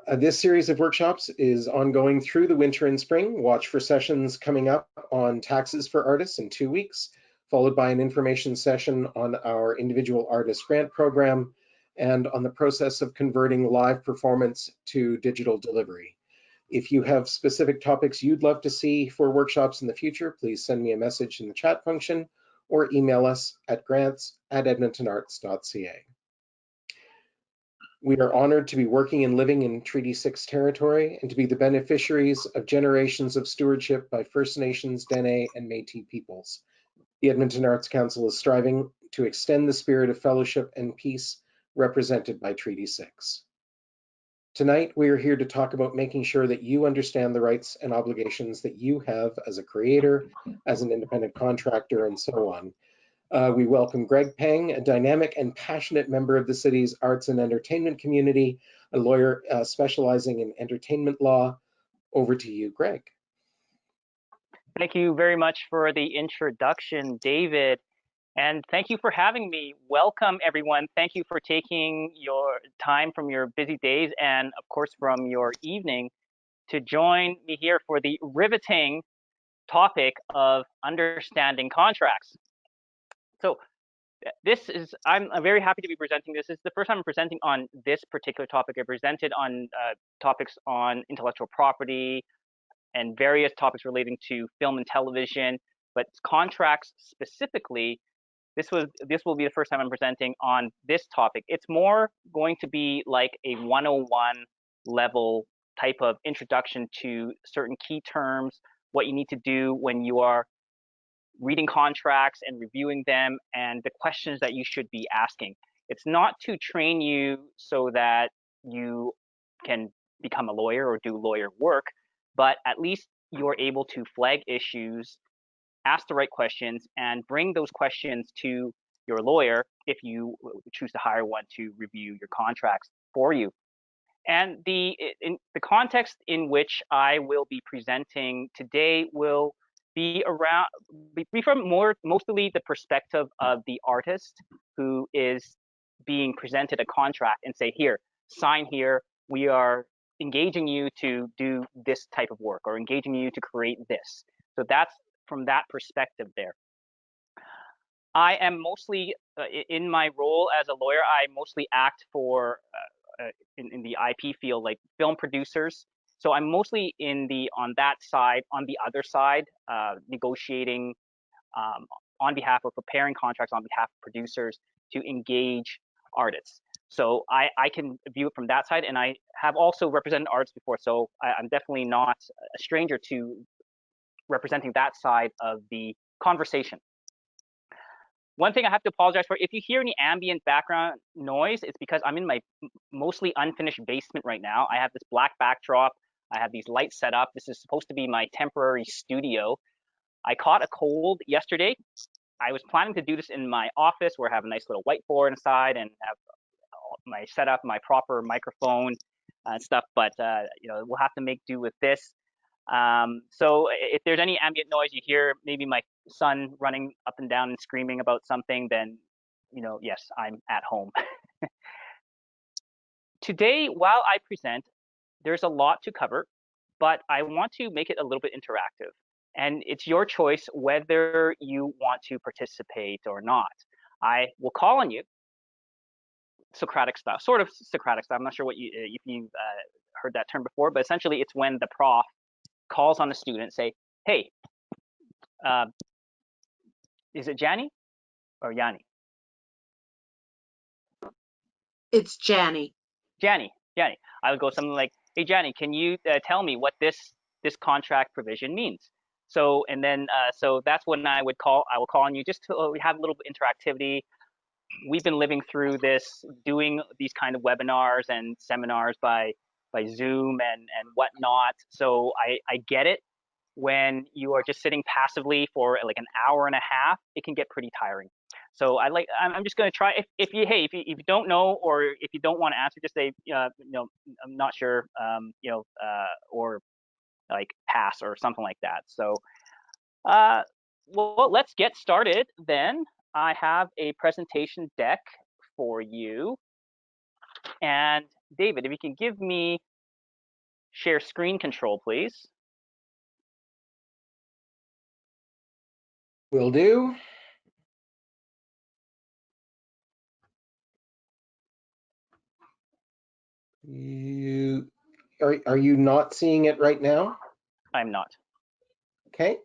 This series of workshops is ongoing through the winter and spring. Watch for sessions coming up on taxes for artists in 2 weeks, followed by an information session on our individual artist grant program and on the process of converting live performance to digital delivery. If you have specific topics you'd love to see for workshops in the future, please send me a message in the chat function or email us at grants@edmontonarts.ca. We are honored to be working and living in Treaty 6 territory and to be the beneficiaries of generations of stewardship by First Nations, Dene, and Métis peoples. The Edmonton Arts Council is striving to extend the spirit of fellowship and peace represented by Treaty 6. Tonight, we are here to talk about making sure that you understand the rights and obligations that you have as a creator, as an independent contractor, and so on. We welcome Greg Pang, a dynamic and passionate member of the city's arts and entertainment community, a lawyer specializing in entertainment law. Over to you, Greg. Thank you very much for the introduction, David. And thank you for having me. Welcome, everyone. Thank you for taking your time from your busy days and, of course, from your evening to join me here for the riveting topic of understanding contracts. So I'm very happy to be presenting this. This is the first time I'm presenting on this particular topic. I presented on topics on intellectual property and various topics relating to film and television, but contracts specifically, this will be the first time I'm presenting on this topic. It's more going to be like a 101 level type of introduction to certain key terms, what you need to do when you are reading contracts and reviewing them, and the questions that you should be asking. It's not to train you so that you can become a lawyer or do lawyer work, but at least you're able to flag issues, ask the right questions, and bring those questions to your lawyer if you choose to hire one to review your contracts for you. And the context in which I will be presenting today will be from mostly the perspective of the artist who is being presented a contract and say, here, sign here, we are engaging you to do this type of work or engaging you to create this. So that's from that perspective there. I am mostly, in my role as a lawyer, I mostly act for, in the IP field, like film producers. So I'm mostly on that side, on the other side, negotiating on behalf or preparing contracts on behalf of producers to engage artists. So I can view it from that side, and I have also represented artists before, so I'm definitely not a stranger to representing that side of the conversation. One thing I have to apologize for, if you hear any ambient background noise, it's because I'm in my mostly unfinished basement right now. I have this black backdrop. I have these lights set up. This is supposed to be my temporary studio. I caught a cold yesterday. I was planning to do this in my office where I have a nice little whiteboard inside and have my setup, my proper microphone and stuff, but we'll have to make do with this. So if there's any ambient noise you hear, maybe my son running up and down and screaming about something, then, yes, I'm at home. Today, while I present, there's a lot to cover, but I want to make it a little bit interactive. And it's your choice whether you want to participate or not. I will call on you, Socratic style, sort of Socratic style. I'm not sure if you've heard that term before, but essentially it's when the prof calls on the student, say, hey, is it Jani or Yanni? It's Jani. Jani. I would go something like, hey, Jani, can you tell me what this contract provision means? So, and then, so that's when I will call on you just to have a little bit of interactivity. We've been living through this, doing these kind of webinars and seminars by Zoom and whatnot. So I get it. When you are just sitting passively for like an hour and a half, it can get pretty tiring. So I'm just going to try. If you don't know, or if you don't want to answer, just say I'm not sure, or like pass or something like that. So well, let's get started then. I have a presentation deck for you, and David, if you can give me share screen control, please. Will do. Are you not seeing it right now? I'm not. Okay.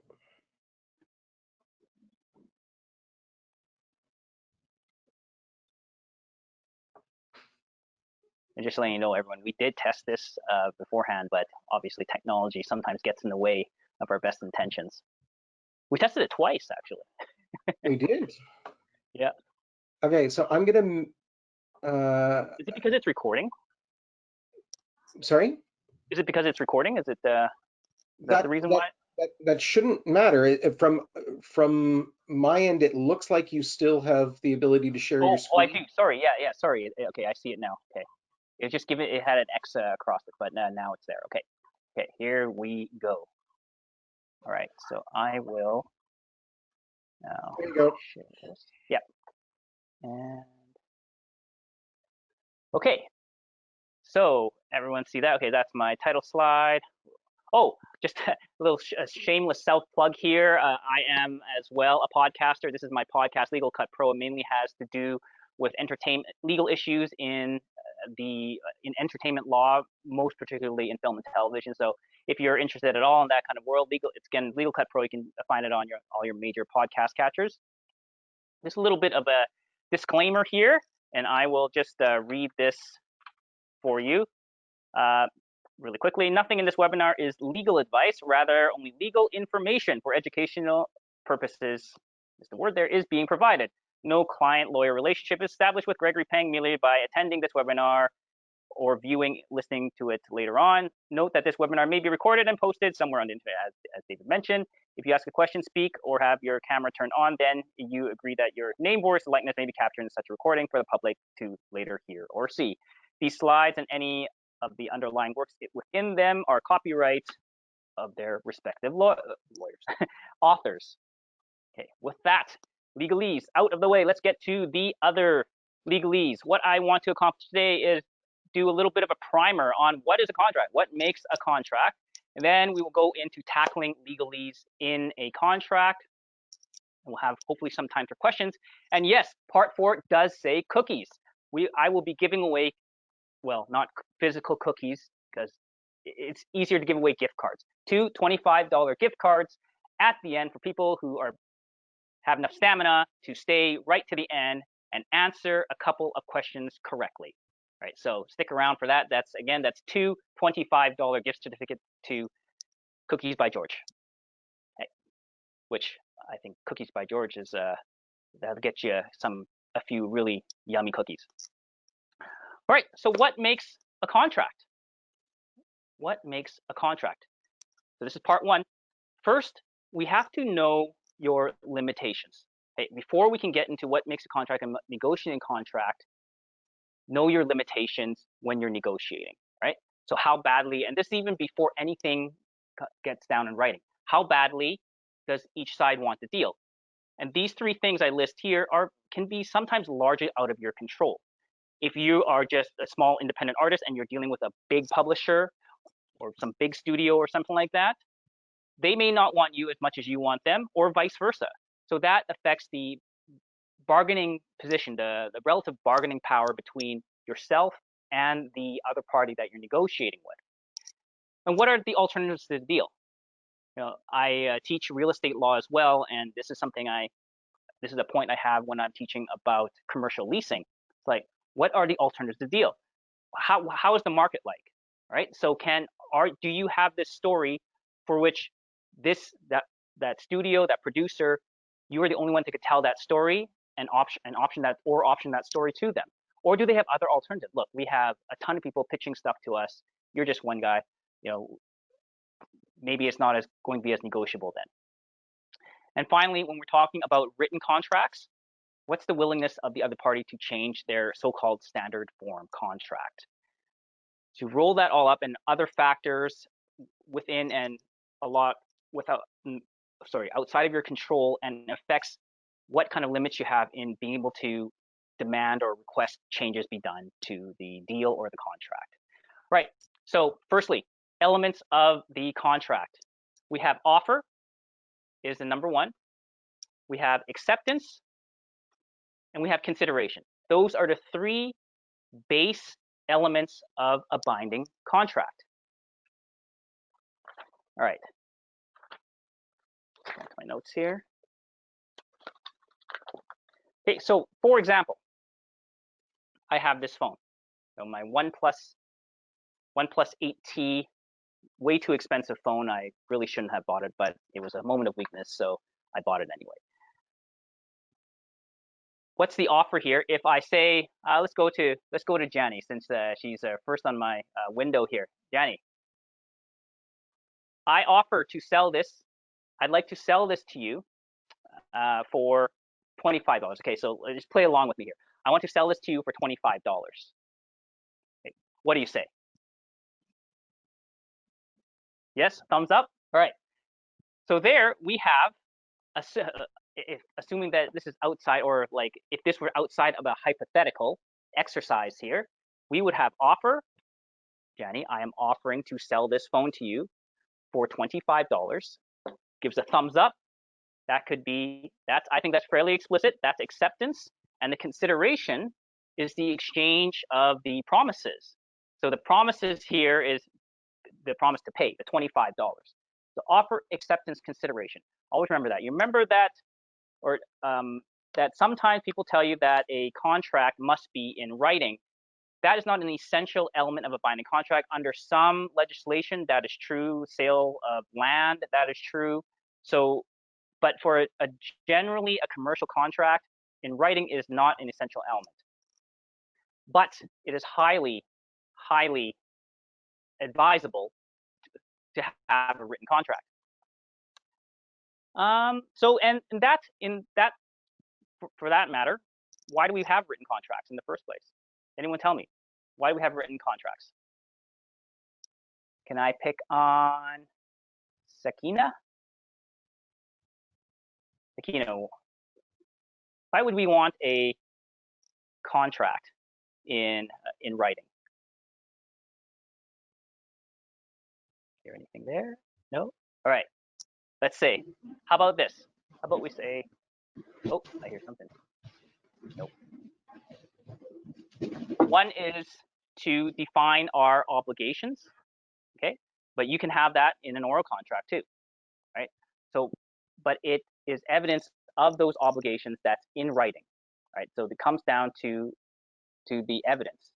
And just letting you know, everyone, we did test this beforehand, but obviously technology sometimes gets in the way of our best intentions. We tested it twice, actually. We did. Yeah. Okay, so I'm gonna. Is it because it's recording? Sorry. Is it because it's recording? Is it is that the reason why? That shouldn't matter. From my end, it looks like you still have the ability to share your Oh, I screen. do. Sorry. Yeah. Sorry. Okay, I see it now. Okay. It just it had an X across it, but now it's there. Okay. Okay, here we go. All right, so I will now There you go. share this. Yeah. And okay. So everyone see that? Okay, that's my title slide. Oh, just a little shameless self plug here. I am as well a podcaster. This is my podcast, Legal Cut Pro. It mainly has to do with entertainment, legal issues in in entertainment law, most particularly in film and television. So if you're interested at all in that kind of world, it's again Legal Cut Pro. You can find it on all your major podcast catchers. Just a little bit of a disclaimer here, and I will just read this for you. Really quickly, nothing in this webinar is legal advice, rather only legal information for educational purposes, is the word there, is being provided. No client-lawyer relationship is established with Gregory Peng merely by attending this webinar or listening to it later on. Note that this webinar may be recorded and posted somewhere on the internet, as David mentioned. If you ask a question, speak, or have your camera turned on, then you agree that your name, voice, and likeness may be captured in such a recording for the public to later hear or see. These slides and any of the underlying works within them are copyright of their respective lawyers, authors. Okay, with that, legalese out of the way, let's get to the other legalese. What I want to accomplish today is do a little bit of a primer on what is a contract, what makes a contract, and then we will go into tackling legalese in a contract. We'll have hopefully some time for questions. And yes, part 4 does say cookies. I will be giving away, well, not physical cookies, because it's easier to give away gift cards. 2 $25 gift cards at the end for people who have enough stamina to stay right to the end and answer a couple of questions correctly. Right, so stick around for that. That's 2 $25 gift certificates to Cookies by George, okay, which I think Cookies by George is that'll get you a few really yummy cookies. All right, so what makes a contract? What makes a contract? So this is part 1. First, we have to know your limitations. Okay? Before we can get into what makes a contract and negotiating a contract, know your limitations when you're negotiating, right? So how badly, and this is even before anything gets down in writing, how badly does each side want the deal? And these 3 things I list here can be sometimes largely out of your control. If you are just a small independent artist and you're dealing with a big publisher or some big studio or something like that, they may not want you as much as you want them, or vice versa. So that affects the bargaining position, the relative bargaining power between yourself and the other party that you're negotiating with. And what are the alternatives to the deal? I teach real estate law as well, and this is a point I have when I'm teaching about commercial leasing. It's like, what are the alternatives to the deal? How is the market like? Right? So do you have this story for which that studio, that producer, you are the only one that could tell that story and option that story to them? Or do they have other alternatives? Look, we have a ton of people pitching stuff to us. You're just one guy. Maybe it's not going to be as negotiable then. And finally, when we're talking about written contracts, what's the willingness of the other party to change their so-called standard form contract? To roll that all up and other factors within and outside of your control, and affects what kind of limits you have in being able to demand or request changes be done to the deal or the contract. Right. So firstly, elements of the contract. We have offer is the number one. We have acceptance, and we have consideration. Those are the three base elements of a binding contract. All right. Back to my notes here. Okay, so for example, I have this phone. So my OnePlus 8T, way too expensive phone. I really shouldn't have bought it, but it was a moment of weakness, so I bought it anyway. What's the offer here? If I say, let's go to Jani, since she's first on my window here. Jani, I offer to sell this. I'd like to sell this to you for $25. Okay, so just play along with me here. I want to sell this to you for $25. Okay. What do you say? Yes, thumbs up. All right. So there we have, assuming that this is outside, or like if this were outside of a hypothetical exercise here, we would have offer. Jani, I am offering to sell this phone to you for $25. Gives a thumbs up. That could be, I think that's fairly explicit. That's acceptance. And the consideration is the exchange of the promises. So the promises here is the promise to pay, the $25. So offer, acceptance, consideration. Always remember that. You remember that, or that sometimes people tell you that a contract must be in writing. That is not an essential element of a binding contract. Under some legislation, that is true. Sale of land, that is true. So, but for generally a commercial contract, in writing is not an essential element. But it is highly, highly advisable to have a written contract. So, and that, for that matter, why do we have written contracts in the first place? Anyone tell me? Why do we have written contracts? Can I pick on Sakina? Sakina, why would we want a contract in writing? Hear anything there? No? All right. Let's say, how about this? How about we say, oh, I hear something. Nope. One is to define our obligations, okay? But you can have that in an oral contract too, right? So, but it is evidence of those obligations that's in writing, right? So it comes down to the evidence.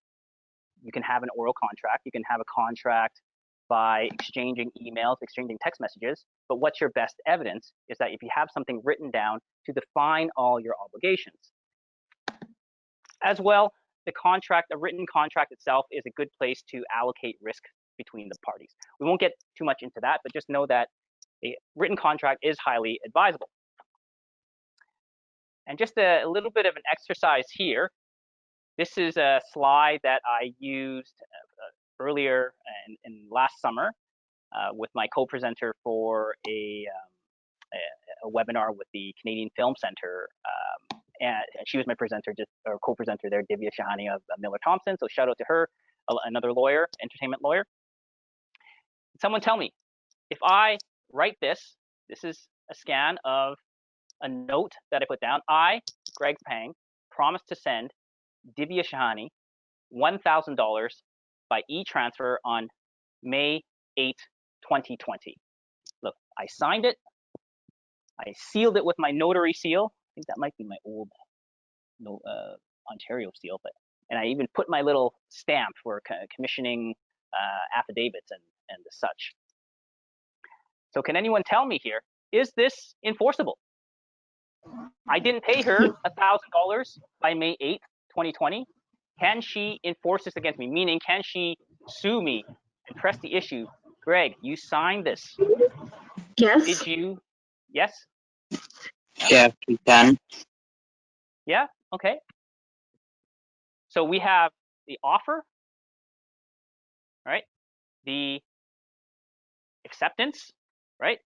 You can have an oral contract. You can have a contract by exchanging emails, exchanging text messages. But what's your best evidence is that if you have something written down to define all your obligations. As well, the contract, a written contract itself is a good place to allocate risk between the parties. We won't get too much into that, but just know that a written contract is highly advisable. And just a little bit of an exercise here. This is a slide that I used earlier in last summer with my co-presenter for a webinar with the Canadian Film Center. And she was my presenter, or co-presenter there, Divya Shahani of Miller Thompson. So shout out to her, another lawyer, entertainment lawyer. Someone tell me, if I write this is a scan of a note that I put down. I, Greg Pang, promise to send Divya Shahani $1,000 by e-transfer on May 8, 2020. Look, I signed it. I sealed it with my notary seal. I think that might be my old Ontario seal, and I even put my little stamp for commissioning affidavits and the such. So can anyone tell me here, is this enforceable? I didn't pay her $1,000 by May 8th, 2020. Can she enforce this against me? Meaning, can she sue me and press the issue? Greg, you signed this. Yes. Did you? Yes? Yeah, we can. Yeah? Okay. So we have the offer, right? The acceptance, right?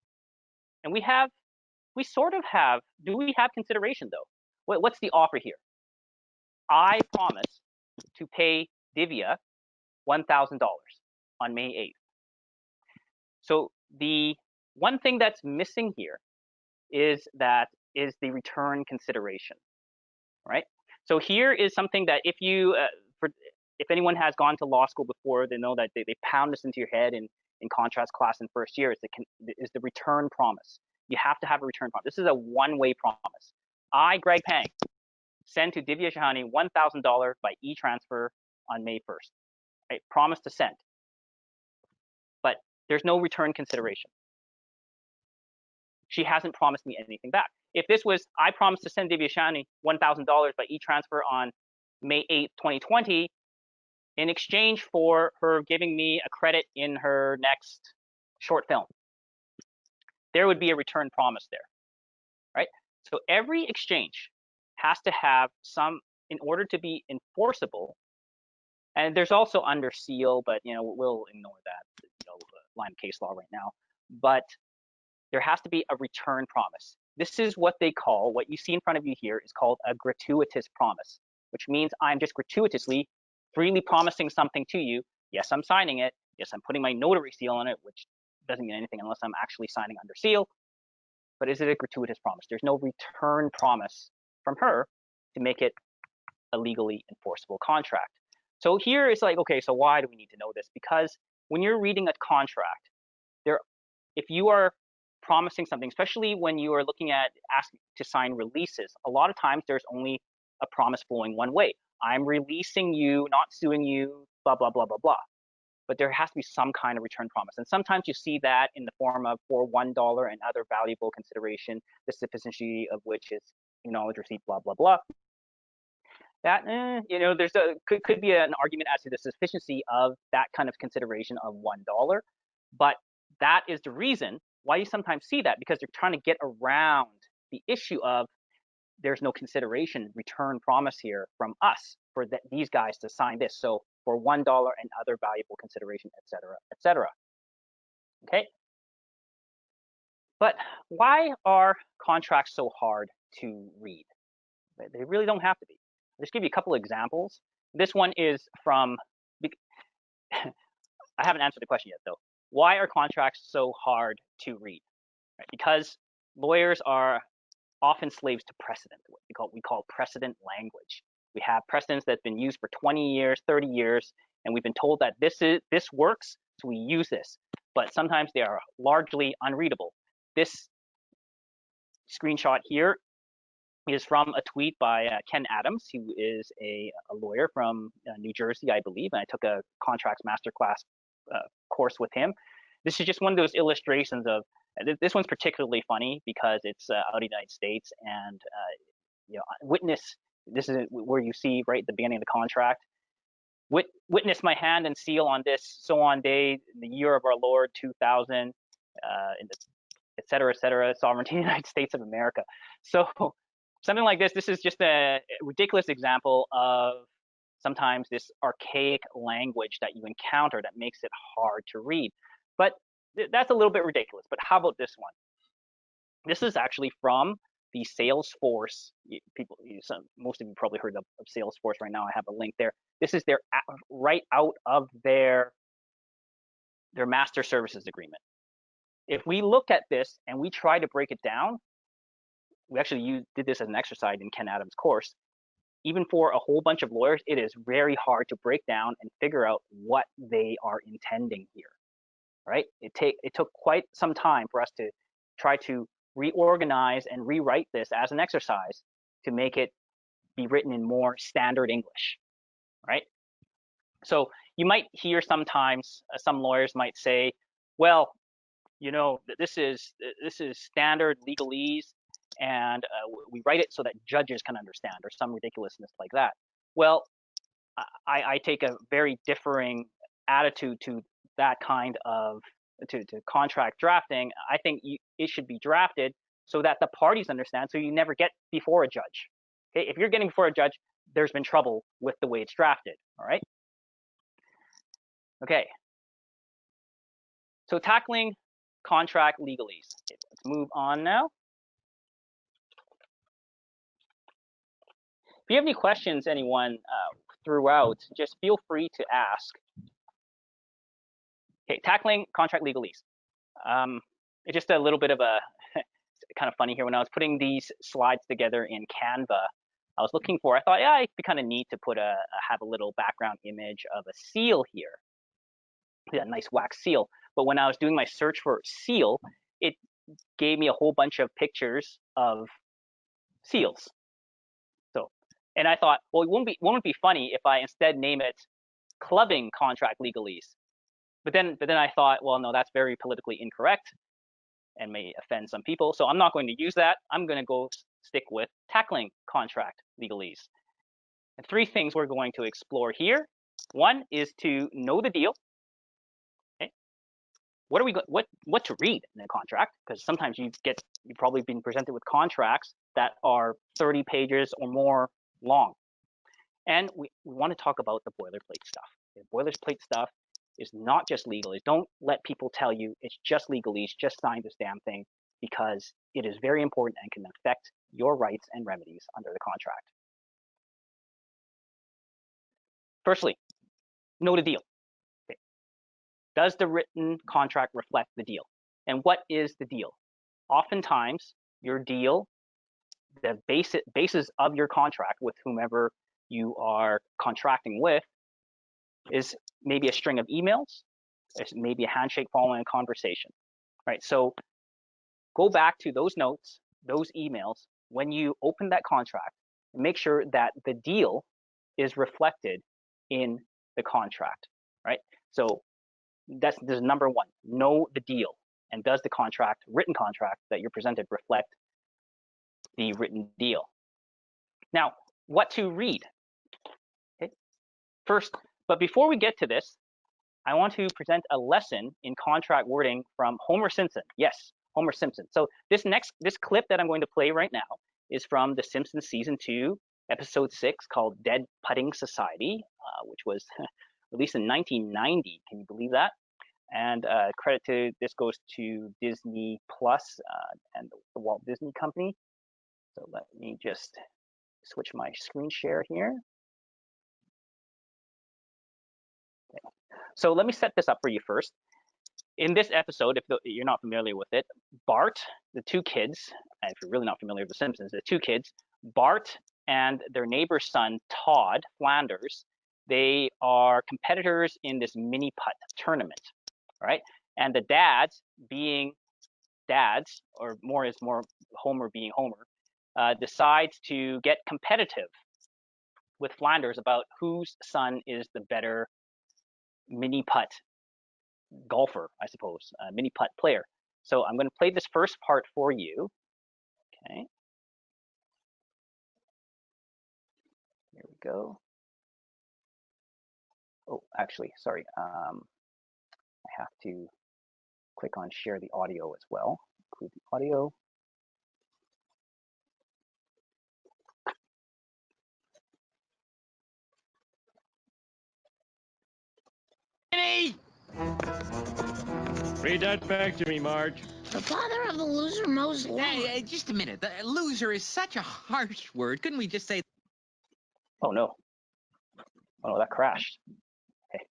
And we sort of have, do we have consideration though? What's the offer here? I promise to pay Divya $1,000 on May 8th. So the one thing that's missing here is the return consideration, right? So here is something that if you, if anyone has gone to law school before, they know that they pound this into your head in contracts class in first year, is the return promise. You have to have a return promise. This is a one-way promise. I, Greg Pang, send to Divya Shahani $1,000 by e-transfer on May 1st. I promise to send, but there's no return consideration. She hasn't promised me anything back. If this was, I promised to send Divya Shahani $1,000 by e-transfer on May 8th, 2020, in exchange for her giving me a credit in her next short film, there would be a return promise there, right? So every exchange has to have some, in order to be enforceable, and there's also under seal, but we'll ignore that line of case law right now. But there has to be a return promise. This is what they call, what you see in front of you here is called a gratuitous promise, which means I'm just gratuitously, freely promising something to you. Yes, I'm signing it. Yes, I'm putting my notary seal on it, which doesn't mean anything unless I'm actually signing under seal. But is it a gratuitous promise? There's no return promise from her to make it a legally enforceable contract. So here it's like, okay, so why do we need to know this? Because when you're reading a contract, if you are promising something, especially when you are looking at asking to sign releases, a lot of times there's only a promise flowing one way. I'm releasing you, not suing you, blah, blah, blah, blah, blah. But there has to be some kind of return promise. And sometimes you see that in the form of for $1 and other valuable consideration, the sufficiency of which is acknowledged receipt, blah, blah, blah. That, there's could be an argument as to the sufficiency of that kind of consideration of $1. But that is the reason why you sometimes see that, because they're trying to get around the issue of there's no consideration return promise here from us for these guys to sign this. So for $1 and other valuable consideration, et cetera, et cetera. Okay. But why are contracts so hard to read? They really don't have to be. I'll just give you a couple of examples. This one is from, I haven't answered the question yet though. Why are contracts so hard to read? Right? Because lawyers are often slaves to precedent, what we call precedent language. We have precedents that's been used for 20 years, 30 years, and we've been told that this works, so we use this. But sometimes they are largely unreadable. This screenshot here is from a tweet by Ken Adams, who is a lawyer from New Jersey, I believe, and I took a contracts masterclass course with him. This is just one of those illustrations of, this one's particularly funny because it's out of the United States, and witness, this is where you see right at the beginning of the contract, witness my hand and seal on this so on day, in the year of our Lord 2000, et cetera, sovereignty of the United States of America. So something like this is just a ridiculous example of sometimes this archaic language that you encounter that makes it hard to read. But that's a little bit ridiculous. But how about this one? This is actually from the Salesforce. Most of you probably heard of Salesforce right now. I have a link there. This is their right out of their master services agreement. If we look at this and we try to break it down, we actually did this as an exercise in Ken Adams' course. Even for a whole bunch of lawyers, it is very hard to break down and figure out what they are intending here, right? It took quite some time for us to try to reorganize and rewrite this as an exercise to make it be written in more standard English, right? So you might hear sometimes some lawyers might say, well, this is standard legalese, and we write it so that judges can understand, or some ridiculousness like that. Well, I take a very differing attitude to that kind of to contract drafting. I think it should be drafted so that the parties understand, so you never get before a judge. Okay, if you're getting before a judge, there's been trouble with the way it's drafted. All right. Okay. So tackling contract legalese. Okay, let's move on now. If you have any questions, anyone, throughout, just feel free to ask. Okay, tackling contract legalese. it's just a little bit of a kind of funny here. When I was putting these slides together in Canva, I was looking for, I thought, yeah, it'd be kind of neat to put have a little background image of a seal here. Yeah, nice wax seal. But when I was doing my search for seal, it gave me a whole bunch of pictures of seals. So, and I thought, well, won't it be funny if I instead name it clubbing contract legalese? But then I thought, well, no, that's very politically incorrect and may offend some people. So I'm not going to use that. I'm going to go stick with tackling contract legalese. And 3 things we're going to explore here. One is to know the deal. Okay. What to read in a contract? Because sometimes you've probably been presented with contracts that are 30 pages or more long. And we want to talk about the boilerplate stuff. The boilerplate stuff is not just legalese. Don't let people tell you it's just legalese, just sign this damn thing, because it is very important and can affect your rights and remedies under the contract. Firstly, know the deal. Okay. Does the written contract reflect the deal? And what is the deal? Oftentimes, your deal, the basis of your contract with whomever you are contracting with, is maybe a string of emails, it's maybe a handshake following a conversation, right? So go back to those notes, those emails, when you open that contract, and make sure that the deal is reflected in the contract, right? So that's number 1, know the deal. And does the contract, written contract that you're presented, reflect the written deal? Now, what to read? Okay. First, but before we get to this, I want to present a lesson in contract wording from Homer Simpson. Yes, Homer Simpson. So this clip that I'm going to play right now is from the Simpsons season 2, episode 6, called Dead Putting Society, which was released in 1990. Can you believe that? And credit to this goes to Disney Plus and the Walt Disney Company. So let me just switch my screen share here. Okay. So let me set this up for you first. In this episode, if you're not familiar with it, Bart, the 2 kids, and if you're really not familiar with The Simpsons, the 2 kids, Bart and their neighbor's son, Todd Flanders, they are competitors in this mini putt tournament, right? And the dads, being dads, or more Homer being Homer, decides to get competitive with Flanders about whose son is the better mini putt golfer, I suppose, mini putt player. So I'm going to play this first part for you. Okay. Here we go. Oh, actually, sorry. I have to click on share the audio as well. Include the audio. Read that back to me, Marge. The father of the loser mows lawn. Hey, just a minute. The loser is such a harsh word. Couldn't we just say... Oh, no. Oh, no, that crashed. Okay.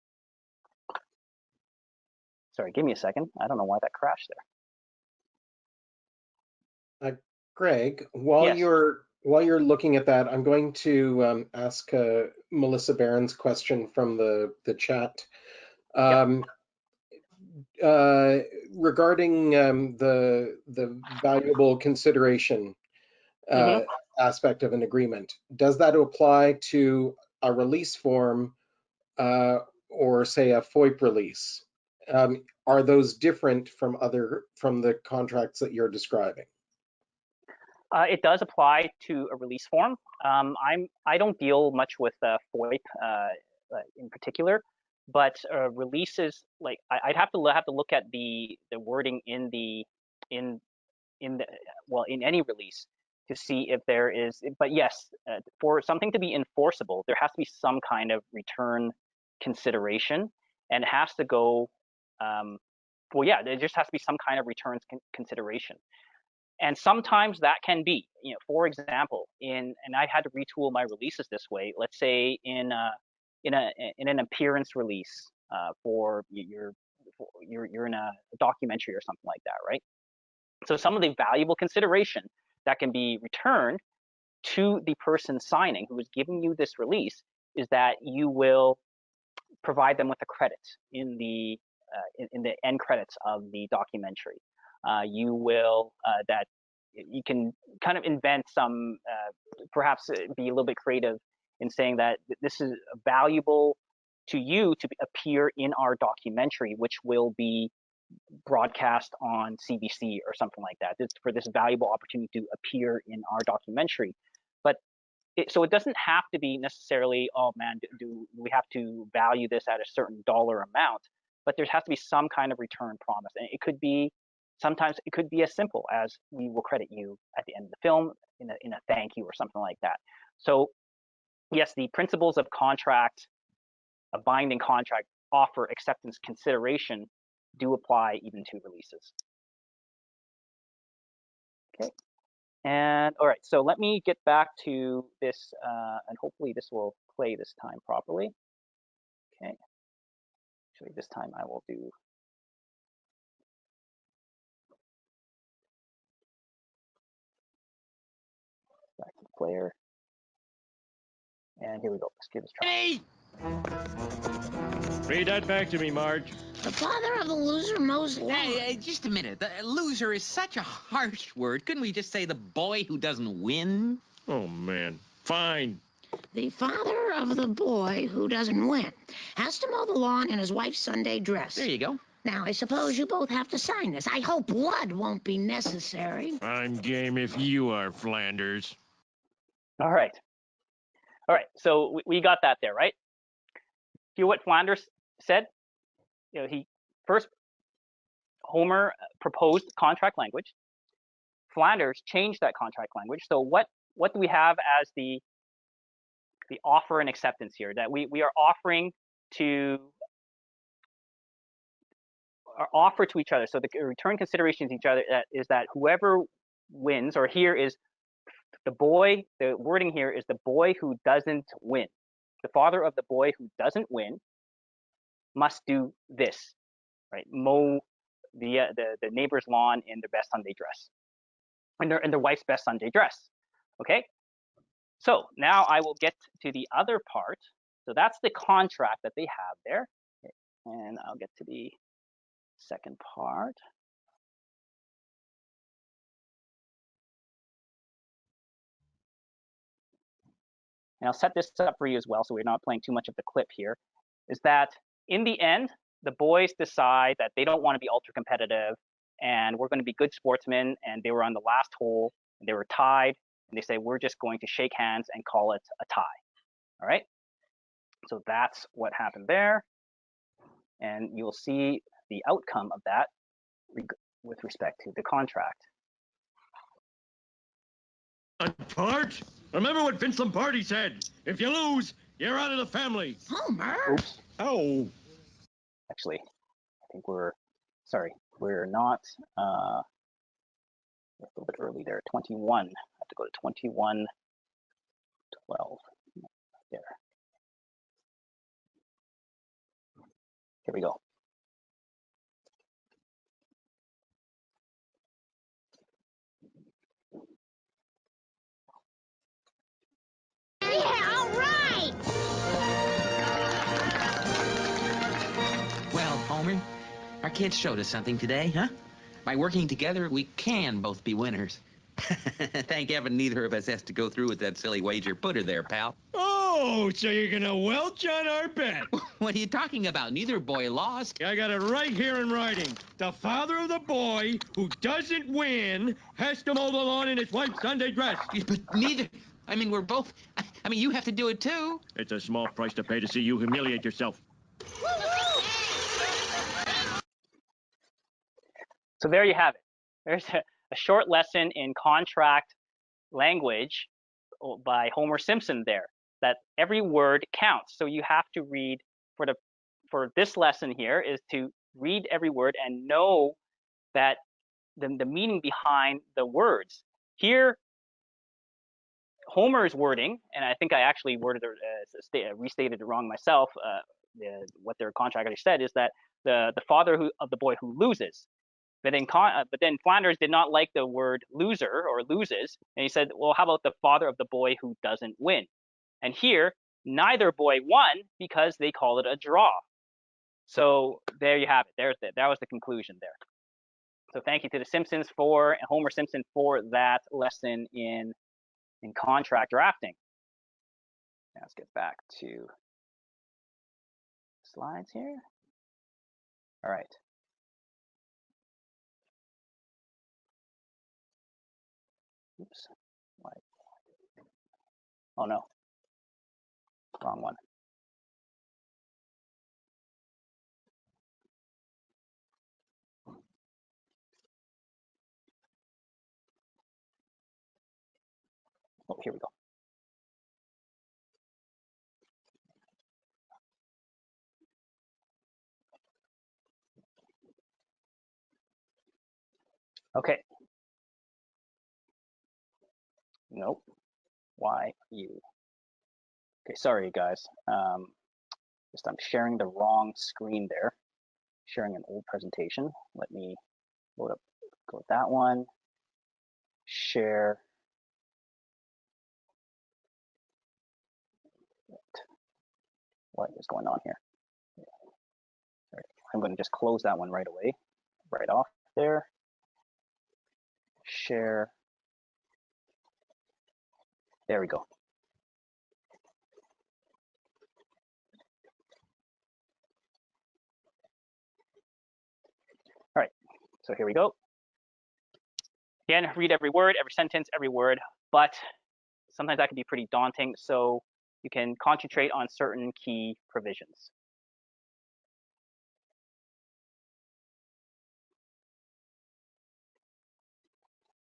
Sorry, give me a second. I don't know why that crashed there. Greg, while Yes. you're looking at that, I'm going to ask Melissa Barron's question from the chat. Regarding the valuable consideration aspect of an agreement, does that apply to a release form or say a FOIP release? Are those different from the contracts that you're describing? It does apply to a release form. I don't deal much with FOIP in particular, but releases, like I'd have to look at the wording in any release to see if there is. But yes, for something to be enforceable, there has to be some kind of return consideration, and it has to go. Well, yeah, there just has to be some kind of returns consideration. And sometimes that can be, for example, and I had to retool my releases this way. Let's say in an appearance release for you're in a documentary or something like that, right? So some of the valuable consideration that can be returned to the person signing who is giving you this release is that you will provide them with a credit in the end credits of the documentary. You will that you can kind of invent some, perhaps be a little bit creative in saying that this is valuable to you to appear in our documentary, which will be broadcast on CBC or something like that. For this valuable opportunity to appear in our documentary. But so it doesn't have to be necessarily, oh man, do we have to value this at a certain dollar amount? But there has to be some kind of return promise, and it could be sometimes it could be as simple as we will credit you at the end of the film in a thank you or something like that. So yes, the principles of contract, a binding contract, offer, acceptance, consideration do apply even to releases. Okay. And all right, so let me get back to this, and hopefully this will play this time properly. Okay. Actually, this time I will do. Back to the player. And here we go. Let's give this a try. Hey! Read that back to me, Marge. The father of the loser mows lawn. Hey, just a minute. The loser is such a harsh word. Couldn't we just say the boy who doesn't win? Oh, man. Fine. The father of the boy who doesn't win has to mow the lawn in his wife's Sunday dress. There you go. Now, I suppose you both have to sign this. I hope blood won't be necessary. I'm game if you are, Flanders. All right. All right. So we got that there, right? Hear what Flanders said? You know, Homer proposed contract language. Flanders changed that contract language. So what do we have as the offer and acceptance here? That we are offering to offer to each other. So the return consideration to each other is that whoever wins, or here is the boy. The wording here is the boy who doesn't win. The father of the boy who doesn't win must do this, right? Mow the neighbor's lawn in their best Sunday dress, in their wife's best Sunday dress. Okay. So now I will get to the other part. So that's the contract that they have there, okay. And I'll get to the second part. And I'll set this up for you as well, so we're not playing too much of the clip here, is that in the end, the boys decide that they don't want to be ultra competitive and we're going to be good sportsmen, and they were on the last hole and they were tied, and they say we're just going to shake hands and call it a tie. All right. So that's what happened there. And you'll see the outcome of that with respect to the contract. Bart, remember what Vince Lombardi said. If you lose, you're out of the family. Homer? Oops. Oh. Actually, I think sorry, we're not, a little bit early there, 21. I have to go to 21, 12, there. Here we go. Yeah, all right! Well, Homer, our kids showed us something today, huh? By working together, we can both be winners. Thank heaven neither of us has to go through with that silly wager. Put her there, pal. Oh, so you're gonna welch on our bet. What are you talking about? Neither boy lost. I got it right here in writing. The father of the boy who doesn't win has to mow the lawn in his wife's Sunday dress. But neither... I mean, we're both... I mean, you have to do it, too. It's a small price to pay to see you humiliate yourself. So there you have it. There's a short lesson in contract language by Homer Simpson there, that every word counts. So you have to read, for this lesson here, is to read every word and know that the meaning behind the words. Here, Homer's wording, and I think I actually restated it wrong myself, what their contract actually said, is that the father of the boy who loses. But then Flanders did not like the word loser or loses, and he said, well, how about the father of the boy who doesn't win? And here, neither boy won because they call it a draw. So there you have it. That was the conclusion there. So thank you to the Simpsons and Homer Simpson for that lesson in contract drafting. Now let's get back to slides here. All right. Oops. Why? Oh no. Wrong one. Oh, here we go. Okay. Nope. Why you? Okay, sorry guys. Just I'm sharing the wrong screen there. Sharing an old presentation. Let me load up. Go with that one. Share. What is going on here? Sorry. I'm going to just close that one right away. Right off there. Share. There we go. All right, so here we go. Again, read every word, every sentence, every word, but sometimes that can be pretty daunting, so you can concentrate on certain key provisions.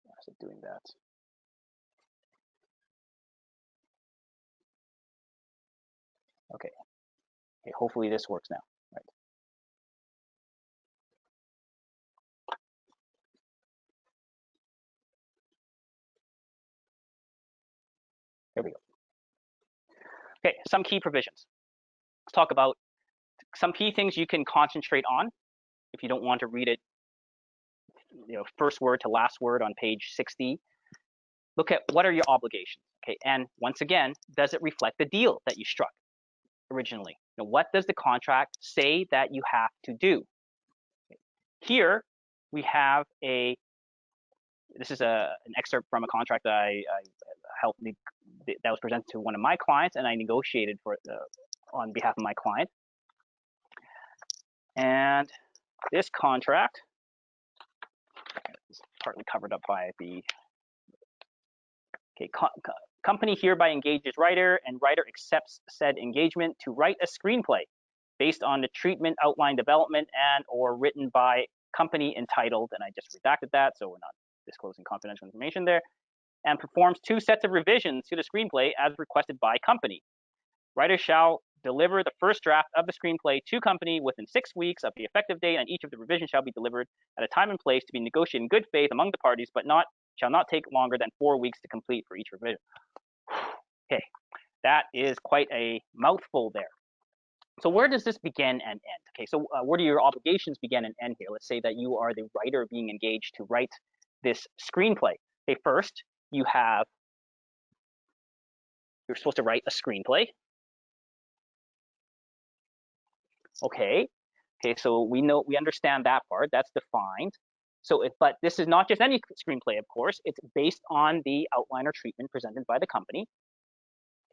Why is it doing that? Okay. Okay, hopefully this works now. Right. There we go. Okay, some key provisions. Let's talk about some key things you can concentrate on if you don't want to read it, first word to last word on page 60. Look at what are your obligations, okay? And once again, does it reflect the deal that you struck originally? What does the contract say that you have to do? Here we have this is an excerpt from a contract that I helped that was presented to one of my clients, and I negotiated for on behalf of my client. And this contract is partly covered up by the company hereby engages writer, and writer accepts said engagement to write a screenplay based on the treatment, outline, development, and or written by company entitled, and I just redacted that, so we're not disclosing confidential information there, and performs 2 sets of revisions to the screenplay as requested by company. Writer shall deliver the first draft of the screenplay to company within 6 weeks of the effective date, and each of the revisions shall be delivered at a time and place to be negotiated in good faith among the parties, but shall not take longer than 4 weeks to complete for each revision. Okay, that is quite a mouthful there. So where does this begin and end? Okay, so where do your obligations begin and end here? Let's say that you are the writer being engaged to write this screenplay. Okay, first you're supposed to write a screenplay. Okay, so we understand that part. That's defined. So, but this is not just any screenplay, of course. It's based on the outline or treatment presented by the company.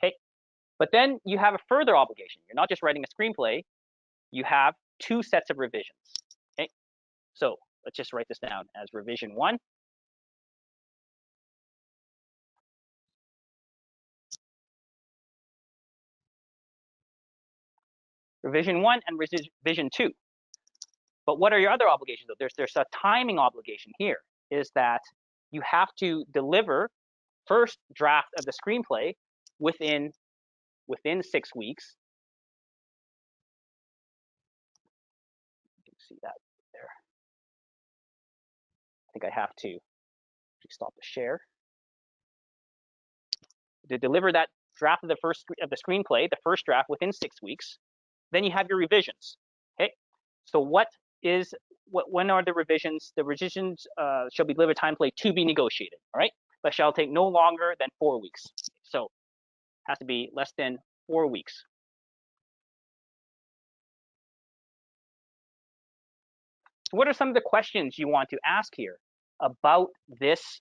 Okay, but then you have a further obligation. You're not just writing a screenplay. You have 2 sets of revisions. Okay, so let's just write this down as revision 1. Revision 1 and revision 2. But what are your other obligations? There's a timing obligation here, is that you have to deliver first draft of the screenplay within 6 weeks. You can see that there. I think I have to stop the share. To deliver that draft of the screenplay, the first draft within 6 weeks, then you have your revisions. Okay, So when are the revisions? The revisions shall be delivered time play to be negotiated, all right? But shall take no longer than 4 weeks. So has to be less than 4 weeks. So what are some of the questions you want to ask here about these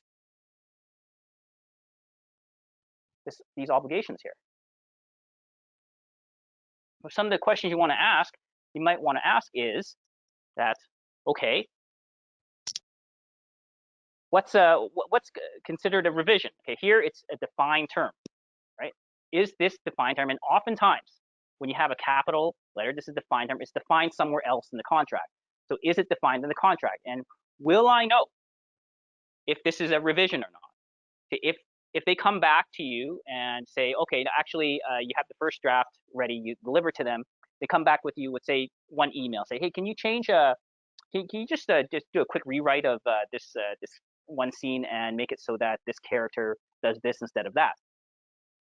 obligations here? Well, some of the questions you might want to ask is that, okay, what's considered a revision? Okay, here it's a defined term, right? Is this defined term? And oftentimes, when you have a capital letter, this is a defined term. It's defined somewhere else in the contract. So is it defined in the contract? And will I know if this is a revision or not? If they come back to you and say, okay, actually, you have the first draft ready, you deliver to them. They come back with you with, say, one email, say, hey, can you change can you just do a quick rewrite of this one scene and make it so that this character does this instead of that?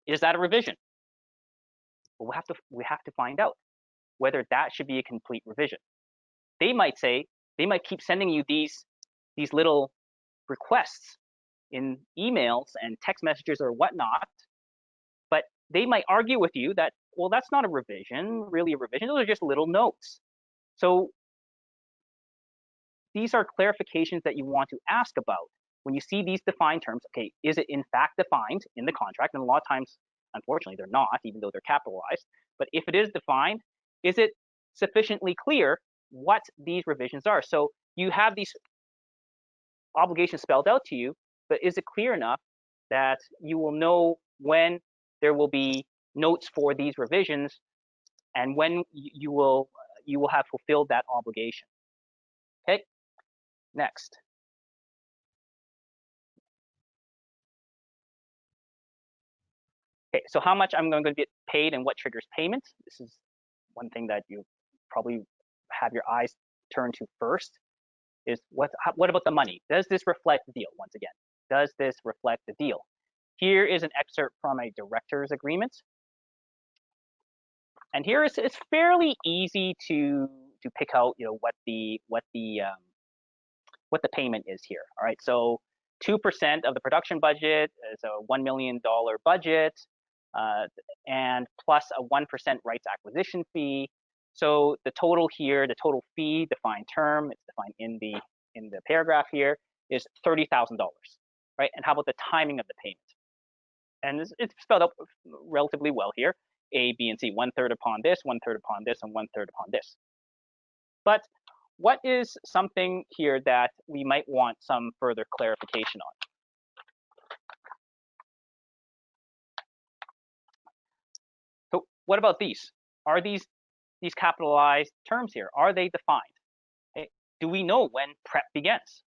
Is that a revision? Well, we have to find out whether that should be a complete revision. They might keep sending you these little requests in emails and text messages or whatnot, but they might argue with you that, well, that's not a revision, really a revision. Those are just little notes. So these are clarifications that you want to ask about when you see these defined terms. Okay, is it in fact defined in the contract? And a lot of times, unfortunately, they're not, even though they're capitalized. But if it is defined, is it sufficiently clear what these revisions are? So you have these obligations spelled out to you, but is it clear enough that you will know when there will be notes for these revisions and when you will have fulfilled that obligation? Okay, next. Okay, so how much I'm going to get paid and what triggers payment? This is one thing that you probably have your eyes turned to first, is what about the money? Does this reflect the deal? Once again, does this reflect the deal? Here is an excerpt from a director's agreement. And here it's fairly easy to pick out, what the payment is here. All right, so 2% of the production budget is a $1 million budget, and plus a 1% rights acquisition fee. So the total here, the total fee, defined term, it's defined in the paragraph here, is $30,000, right? And how about the timing of the payment? And it's spelled out relatively well here. A, B, and C, 1/3 upon this, 1/3 upon this, and 1/3 upon this. But what is something here that we might want some further clarification on? So what about these? Are these capitalized terms here? Are they defined? Okay. Do we know when prep begins?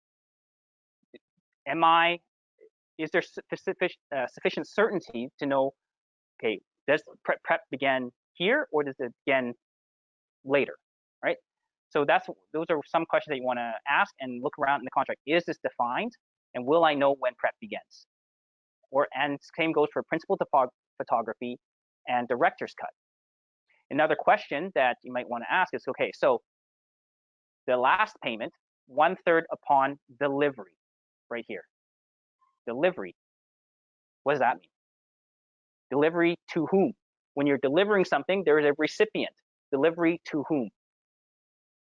Is there sufficient certainty to know, okay, does prep begin here or does it begin later, right? So those are some questions that you want to ask and look around in the contract. Is this defined, and will I know when prep begins? And same goes for principal photography and director's cut. Another question that you might want to ask is, okay, so the last payment, 1/3 upon delivery, right here. Delivery. What does that mean? Delivery to whom? When you're delivering something, there is a recipient. Delivery to whom?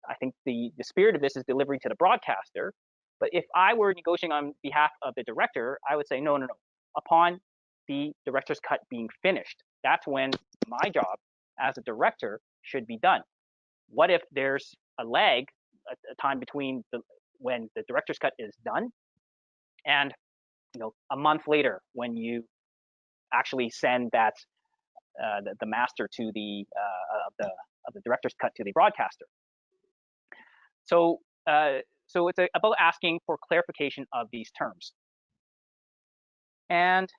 I think the spirit of this is delivery to the broadcaster. But if I were negotiating on behalf of the director, I would say, no. Upon the director's cut being finished, that's when my job as a director should be done. What if there's a lag, a time between when the director's cut is done and a month later when you actually send that the master to of the director's cut to the broadcaster? So it's about asking for clarification of these terms. And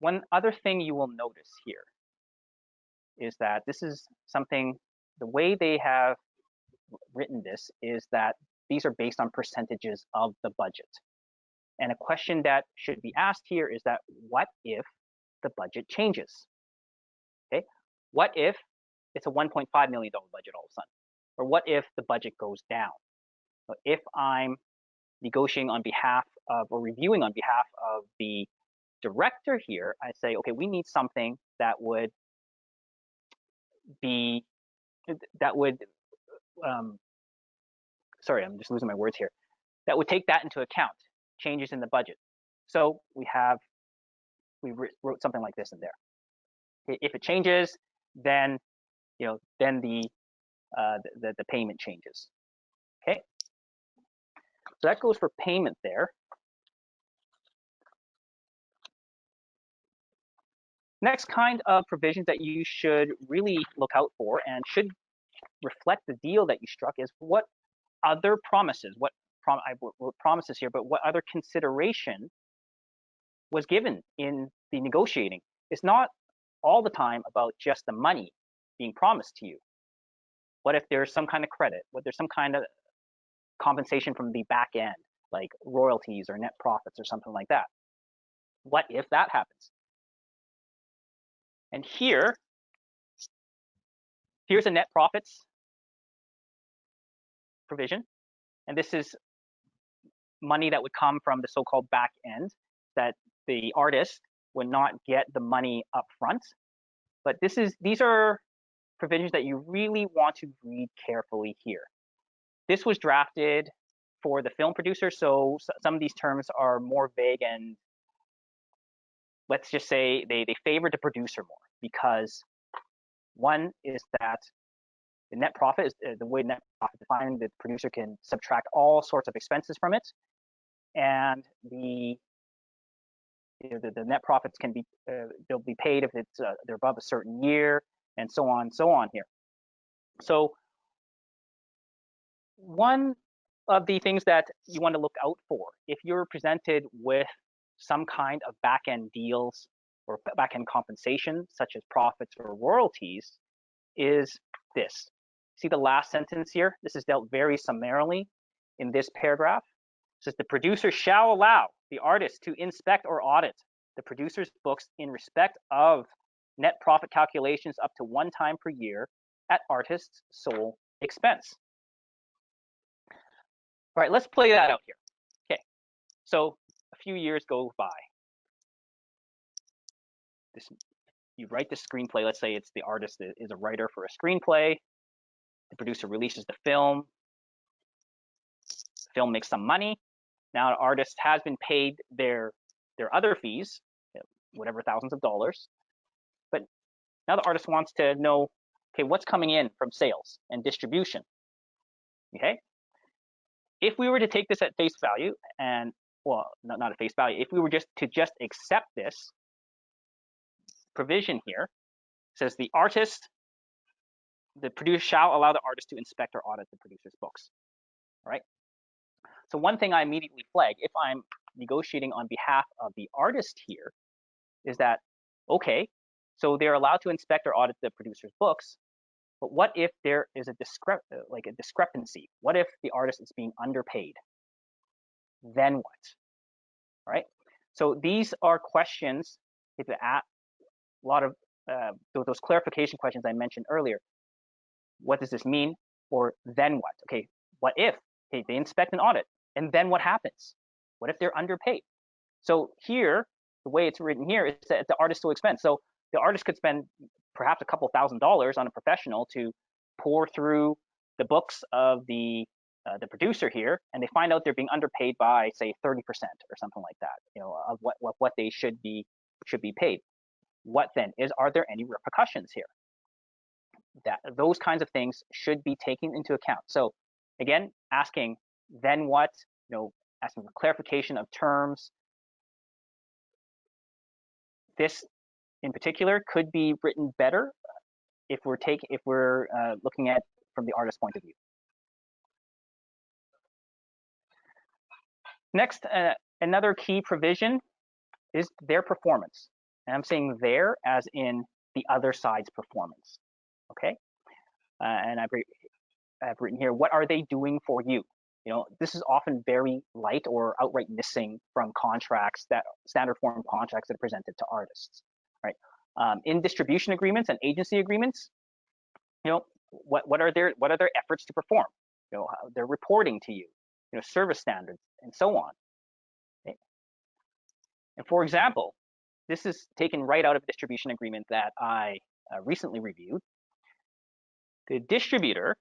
one other thing you will notice here is that this is something, the way they have written this is that these are based on percentages of the budget. And a question that should be asked here is that, what if the budget changes? Okay, what if it's a $1.5 million budget all of a sudden? or what if the budget goes down? So if I'm negotiating on behalf of or reviewing on behalf of the director here, I say, okay, we need something that would be, sorry, I'm just losing my words here, that would take that into account, changes in the budget. So we wrote something like this in there. If it changes, then then the payment changes. Okay, so that goes for payment there. Next kind of provisions that you should really look out for and should reflect the deal that you struck is what other promises, I wrote promises here, but what other consideration was given in the negotiating. It's not all the time about just the money being promised to you. What if there's some kind of credit? What if there's some kind of compensation from the back end, like royalties or net profits or something like that? What if that happens? And here's a net profits provision. And this is money that would come from the so-called back end, that the artist would not get the money up front. But these are provisions that you really want to read carefully here. This was drafted for the film producer, so some of these terms are more vague, and let's just say they favor the producer more, because one is that the net profit is the way net profit is defined. The producer can subtract all sorts of expenses from it, and the net profits can be they'll be paid if it's they're above a certain year, and so on here. So one of the things that you want to look out for if you're presented with some kind of back-end deals or back-end compensation, such as profits or royalties, is this. See the last sentence here? This is dealt very summarily in this paragraph. It says the producer shall allow the artist to inspect or audit the producer's books in respect of net profit calculations up to 1 time per year at artist's sole expense. All right, let's play that out here. Okay, so a few years go by. You write the screenplay. Let's say it's the artist that is a writer for a screenplay. The producer releases the film. The film makes some money. Now the artist has been paid their other fees, whatever thousands of dollars. But now the artist wants to know, okay, what's coming in from sales and distribution? Okay, if we were to take this at face value, and well, not at face value, if we were just to accept this provision here, says the producer shall allow the artist to inspect or audit the producer's books. All right. So one thing I immediately flag if I'm negotiating on behalf of the artist here is that, okay, so they're allowed to inspect or audit the producer's books, but what if there is a discrepancy? What if the artist is being underpaid? Then what? All right. So these are questions. If you ask a lot of those clarification questions I mentioned earlier. What does this mean? Or then what? Okay, what if they inspect and audit, and then what happens? What if they're underpaid? So here, the way it's written here is that the artist will expense. So the artist could spend perhaps a couple $1,000s on a professional to pour through the books of the producer here, and they find out they're being underpaid by, say, 30% or something like that. Of what they should be paid. What then are there any repercussions here? That those kinds of things should be taken into account. So again, asking then what, asking for clarification of terms. This in particular could be written better if we're looking at from the artist's point of view. Next, another key provision is their performance. And I'm saying there as in the other side's performance. Okay, and I've written here, what are they doing for you? This is often very light or outright missing from contracts, that standard form contracts that are presented to artists, right? In distribution agreements and agency agreements, what are their efforts to perform? Their reporting to you, service standards, and so on. Okay? And for example, this is taken right out of a distribution agreement that I recently reviewed. The distributor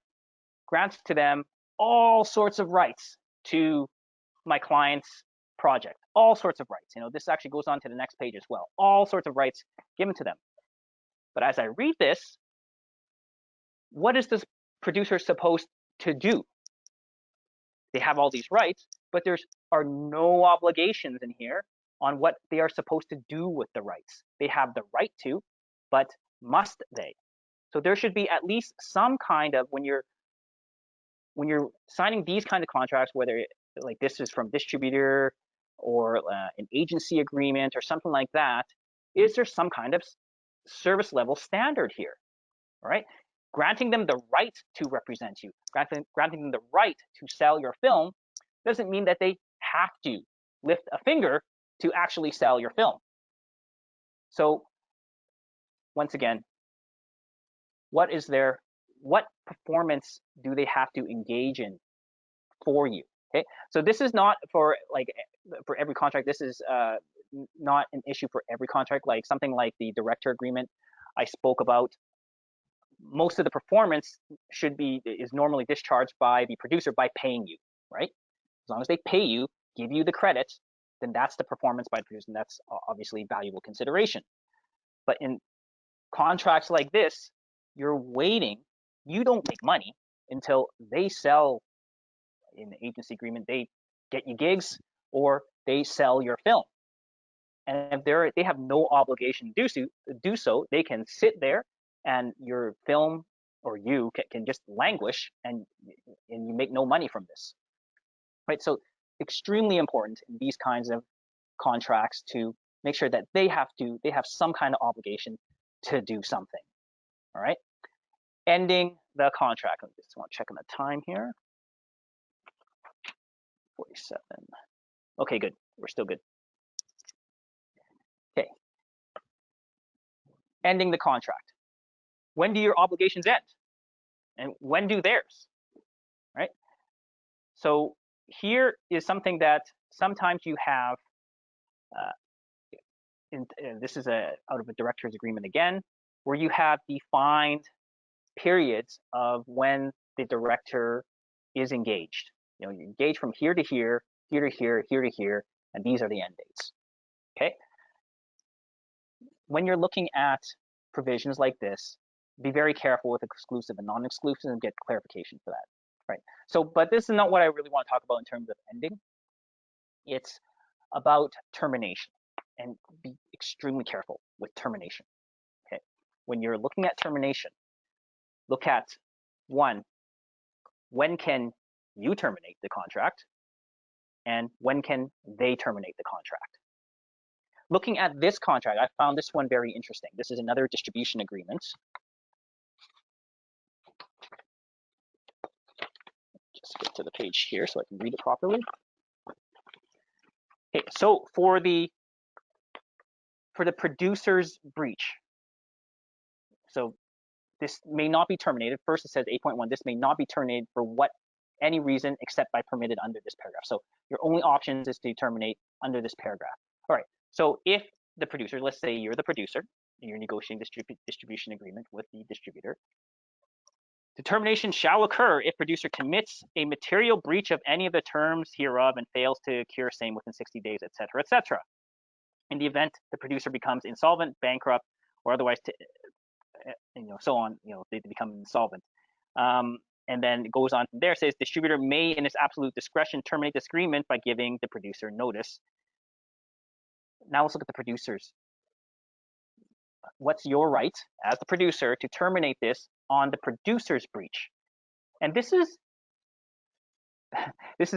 grants to them all sorts of rights to my client's project, all sorts of rights. This actually goes on to the next page as well. All sorts of rights given to them. But as I read this, what is this producer supposed to do? They have all these rights, but there are no obligations in here on what they are supposed to do with the rights. They have the right to, but must they? So there should be at least some kind of, when you're signing these kind of contracts, whether like this is from distributor or an agency agreement or something like that, is there some kind of service level standard here? All right, granting them the right to represent you, granting them the right to sell your film doesn't mean that they have to lift a finger to actually sell your film. So once again, what performance do they have to engage in for you? Okay, so this is not for every contract. This is not an issue for every contract. Like something like the director agreement I spoke about, most of the performance is normally discharged by the producer by paying you, right? As long as they pay you, give you the credit, then that's the performance by the producer, and that's obviously valuable consideration. But in contracts like this, you're waiting. You don't make money until they sell. In the agency agreement, they get you gigs or they sell your film. And if they have no obligation to do so, they can sit there and your film or you can just languish and you make no money from this. Right? So extremely important in these kinds of contracts to make sure that they have some kind of obligation to do something. All right. Ending the contract. I just want to check on the time here. 47. Okay, good. We're still good. Okay. Ending the contract. When do your obligations end? And when do theirs? Right? So here is something that sometimes you have, this is out of a director's agreement again, where you have defined periods of when the director is engaged. You engage from here to here, here to here, here to here, and these are the end dates. Okay. When you're looking at provisions like this, be very careful with exclusive and non-exclusive and get clarification for that. Right. So, but this is not what I really want to talk about in terms of ending. It's about termination, and be extremely careful with termination. Okay. When you're looking at termination, look at one, when can you terminate the contract? And when can they terminate the contract? Looking at this contract, I found this one very interesting. This is another distribution agreement. Just get to the page here so I can read it properly. Okay, so for the producer's breach, so this may not be terminated. First, it says 8.1. This may not be terminated for any reason except by permitted under this paragraph. So your only options is to terminate under this paragraph. All right. So if the producer, let's say you're the producer, and you're negotiating distribution agreement with the distributor, the termination shall occur if producer commits a material breach of any of the terms hereof and fails to cure same within 60 days, etc., etc. In the event the producer becomes insolvent, bankrupt, or otherwise, so on, they become insolvent. And then it goes on from there, says distributor may in its absolute discretion terminate this agreement by giving the producer notice. Now let's look at the producers. What's your right as the producer to terminate this on the producer's breach? And this is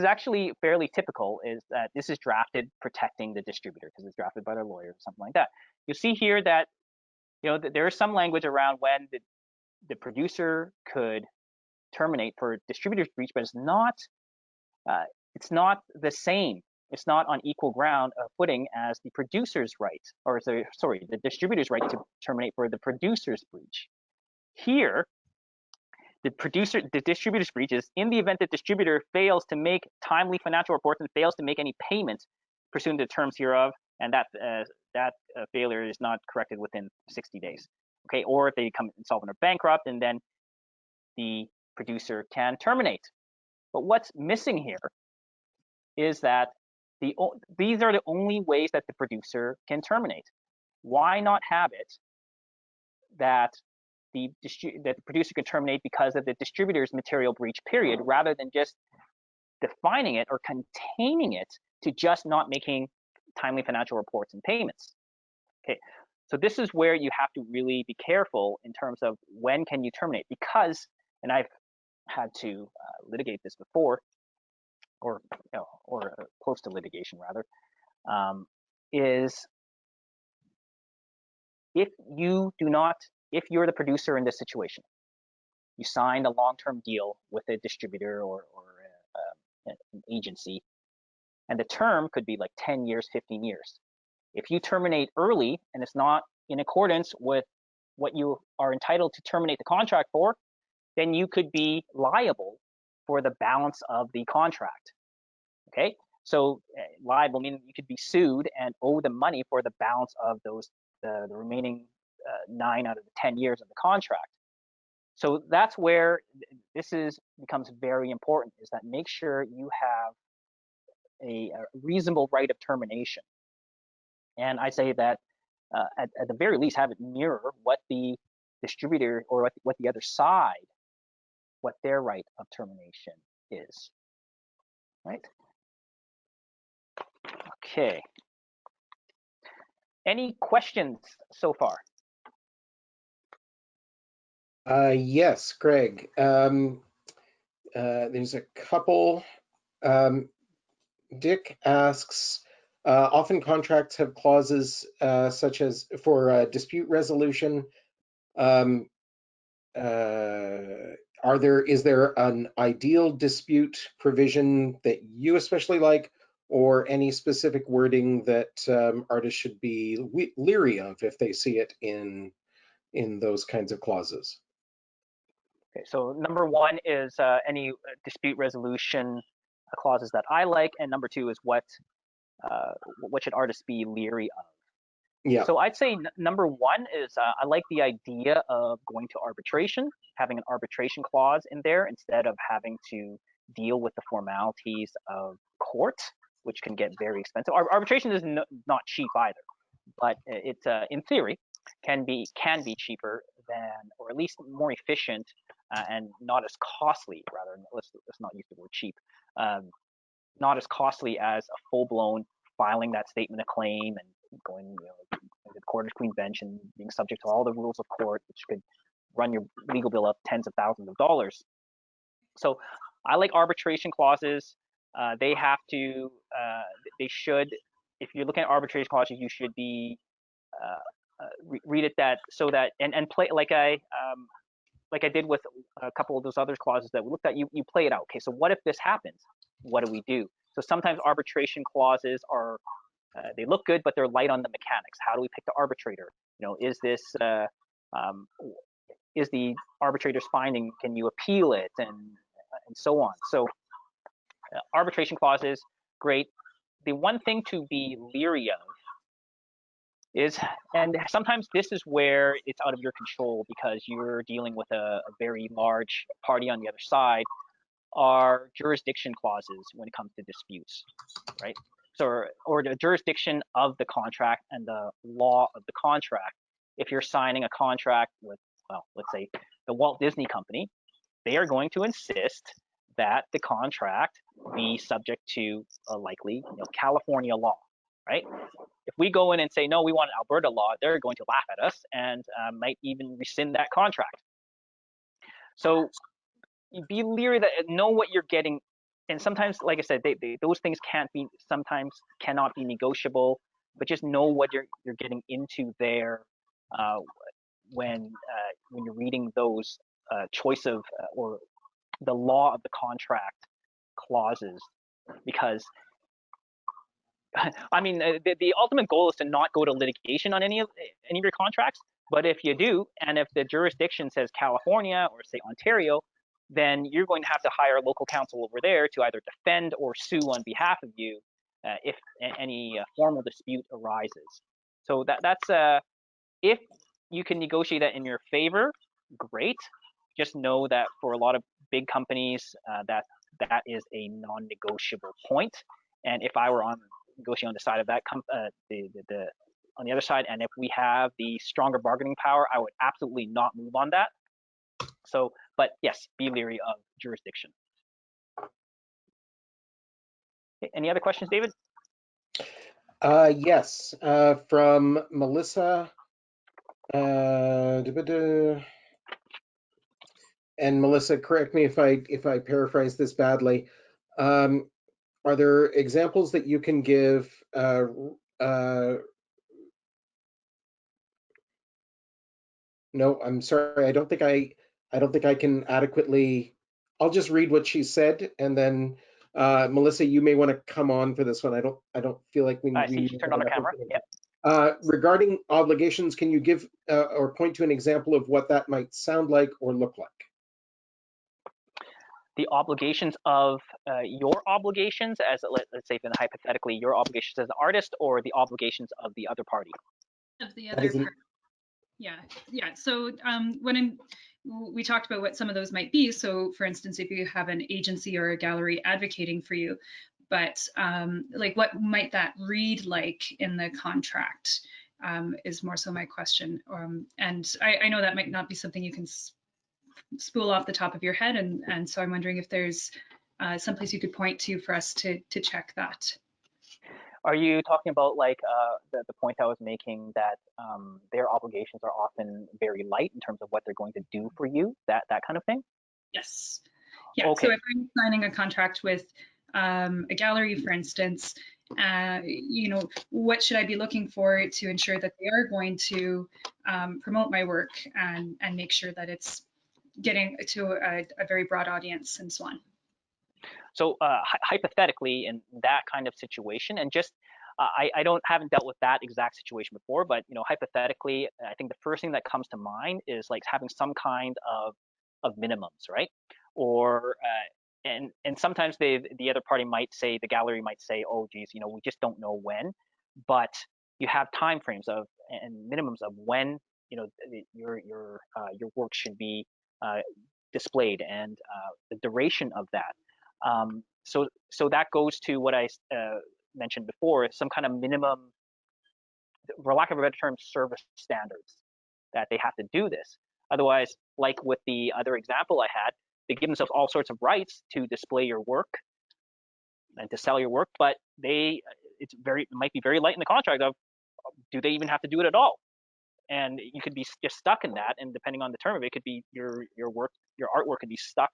actually fairly typical, is that this is drafted protecting the distributor because it's drafted by their lawyer or something like that. You'll see here that there is some language around when the producer could terminate for distributor's breach, but it's not the same. It's not on equal ground of footing as the producer's right, or the distributor's right to terminate for the producer's breach. Here, the distributor's breach is in the event that distributor fails to make timely financial reports and fails to make any payments pursuant to the terms hereof, and that failure is not corrected within 60 days. Okay, or if they become insolvent or bankrupt, and then the producer can terminate. But what's missing here is that these are the only ways that the producer can terminate. Why not have it that the producer can terminate because of the distributor's material breach period, rather than just defining it or containing it to just not making timely financial reports and payments? Okay, so this is where you have to really be careful in terms of when can you terminate, because, and I've had to litigate this before, or close to litigation rather, is if you're the producer in this situation, you signed a long-term deal with a distributor or an agency, and the term could be like 10 years, 15 years. If you terminate early and it's not in accordance with what you are entitled to terminate the contract for, then you could be liable for the balance of the contract. Okay, so liable meaning you could be sued and owe the money for the balance of those the remaining 9 out of the 10 years of the contract. So that's where this becomes very important, is that make sure you have a reasonable right of termination. And I say that at the very least, have it mirror what the distributor or what the other side, what their right of termination is, right? Okay. Any questions so far? Yes, Greg. There's a couple. Dick asks, often contracts have clauses such as for dispute resolution. Is there an ideal dispute provision that you especially like, or any specific wording that artists should be leery of if they see it in those kinds of clauses? Okay, so number one is any dispute resolution clauses that I like, and number two is what should artists be leery of. Yeah. So I'd say number one is I like the idea of going to arbitration, having an arbitration clause in there instead of having to deal with the formalities of court, which can get very expensive. Arbitration is not cheap either, but it in theory can be cheaper than, or at least more efficient and not as costly. Rather, let's not use the word cheap. Not as costly as a full-blown filing that statement of claim and going to the court of queen bench and being subject to all the rules of court, which could run your legal bill up tens of thousands of dollars. So I like arbitration clauses. They should, if you're looking at arbitration clauses, you should be read it that so that and play like I did with a couple of those other clauses that we looked at. You play it out. Okay, so what if this happens? What do we do? So sometimes arbitration clauses are they look good, but they're light on the mechanics. How do we pick the arbitrator? Is this is the arbitrator's finding? Can you appeal it, and so on? So arbitration clauses, great. The one thing to be leery of is, and sometimes this is where it's out of your control because you're dealing with a very large party on the other side, are jurisdiction clauses when it comes to disputes, right? So, or the jurisdiction of the contract and the law of the contract. If you're signing a contract with, well, let's say the Walt Disney Company, they are going to insist that the contract be subject to a likely California law, right? If we go in and say, no, we want Alberta law, they're going to laugh at us and might even rescind that contract. So be leery that know what you're getting. And sometimes, like I said, those things sometimes cannot be negotiable, but just know what you're getting into there when you're reading those choice of or the law of the contract clauses, because I mean the ultimate goal is to not go to litigation on any of your contracts. But if you do, and if the jurisdiction says California or say Ontario, then you're going to have to hire local counsel over there to either defend or sue on behalf of you if any formal dispute arises. So that's if you can negotiate that in your favor, great. Just know that for a lot of big companies, that is a non-negotiable point. And if I were negotiating on the side of that on the other side, and if we have the stronger bargaining power, I would absolutely not move on that. So, but yes, be leery of jurisdiction. Any other questions, David? Yes, from Melissa. And Melissa, correct me if I paraphrase this badly. Are there examples that you can give? No, I'm sorry. I don't think I can adequately. I'll just read what she said, and then Melissa, you may want to come on for this one. I don't feel like we. I see she turned on the camera. Yep. Regarding obligations, can you give or point to an example of what that might sound like or look like? The obligations of your obligations, as let's say, hypothetically, your obligations as an artist, or the obligations of the other party. Of the other part. Yeah. So we talked about what some of those might be. So for instance, if you have an agency or a gallery advocating for you, but like what might that read like in the contract is more so my question. And I know that might not be something you can spool off the top of your head. And so I'm wondering if there's someplace you could point to for us to check that. Are you talking about like the point I was making that their obligations are often very light in terms of what they're going to do for you, that kind of thing? Yes. Yeah. Okay. So if I'm signing a contract with a gallery, for instance, what should I be looking for to ensure that they are going to promote my work and make sure that it's getting to a very broad audience and so on? So hypothetically, in that kind of situation, and just I haven't dealt with that exact situation before, but hypothetically, I think the first thing that comes to mind is like having some kind of minimums, right? Or and sometimes the other party might say, the gallery might say, oh geez, we just don't know when, but you have time frames of and minimums of when your work should be displayed, and the duration of that. So that goes to what I mentioned before, some kind of minimum, for lack of a better term, service standards that they have to do this. Otherwise, like with the other example I had, they give themselves all sorts of rights to display your work and to sell your work, but it might be very light in the contract of, do they even have to do it at all? And you could be just stuck in that, and depending on the term of it, could be your artwork could be stuck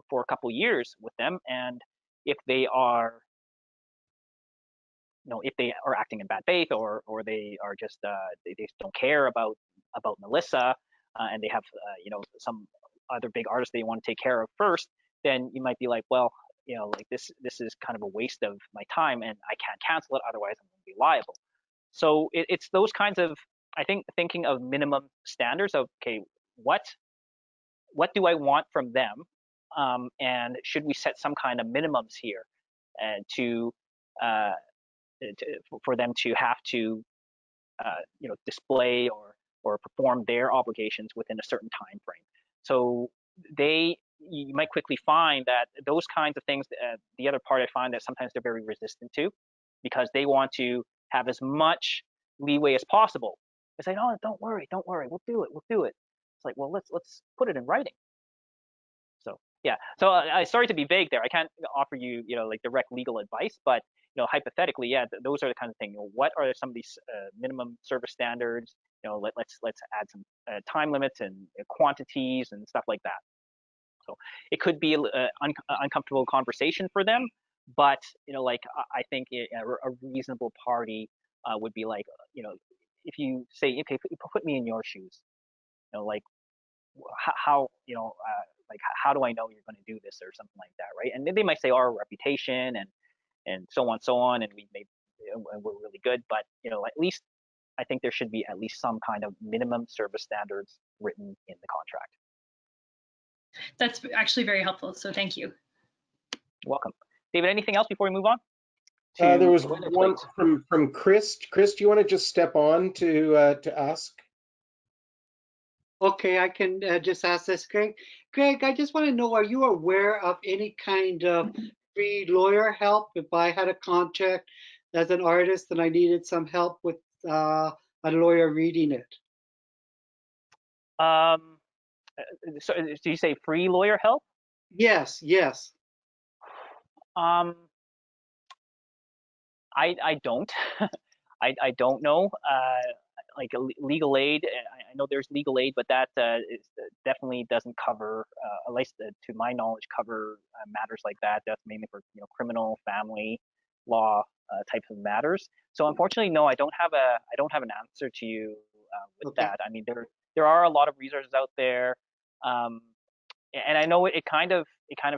for a couple years with them, and if they are acting in bad faith, or they are just they just don't care about Melissa, and they have some other big artists they want to take care of first, then you might be like, well, like this is kind of a waste of my time, and I can't cancel it, otherwise I'm going to be liable. So it's those kinds of, I think, thinking of minimum standards of, okay, what do I want from them, and should we set some kind of minimums here, and for them to have to display or perform their obligations within a certain time frame. So you might quickly find that those kinds of things, the other part I find that sometimes they're very resistant to, because they want to have as much leeway as possible. It's like, oh, don't worry, we'll do it. It's like, well, let's put it in writing. So yeah, so sorry to be vague there. I can't offer you like direct legal advice, but hypothetically, yeah, those are the kind of thing. What are some of these minimum service standards? Let's add some time limits and quantities and stuff like that. So it could be an uncomfortable conversation for them, but like I think a reasonable party would be like, if you say, okay, put me in your shoes, like how like how do I know you're going to do this, or something like that, right? And they might say our reputation and so on, and we're really good, but at least I think there should be at least some kind of minimum service standards written in the contract. That's actually very helpful. So thank you. Welcome. David, anything else before we move on? There was boilerplate? one from Chris. Chris, do you want to just step on to ask? Okay, I can just ask this, Greg. Greg, I just want to know, are you aware of any kind of free lawyer help if I had a contract as an artist and I needed some help with a lawyer reading it? So do you say free lawyer help? Yes, yes. Um, I don't. I don't know. Like legal aid, I know there's legal aid, but that definitely doesn't cover, at least to my knowledge, cover matters like that. That's mainly for criminal, family law types of matters. So unfortunately, no, I don't have an answer to you with Okay. that. I mean, there are a lot of resources out there, and I know it kind of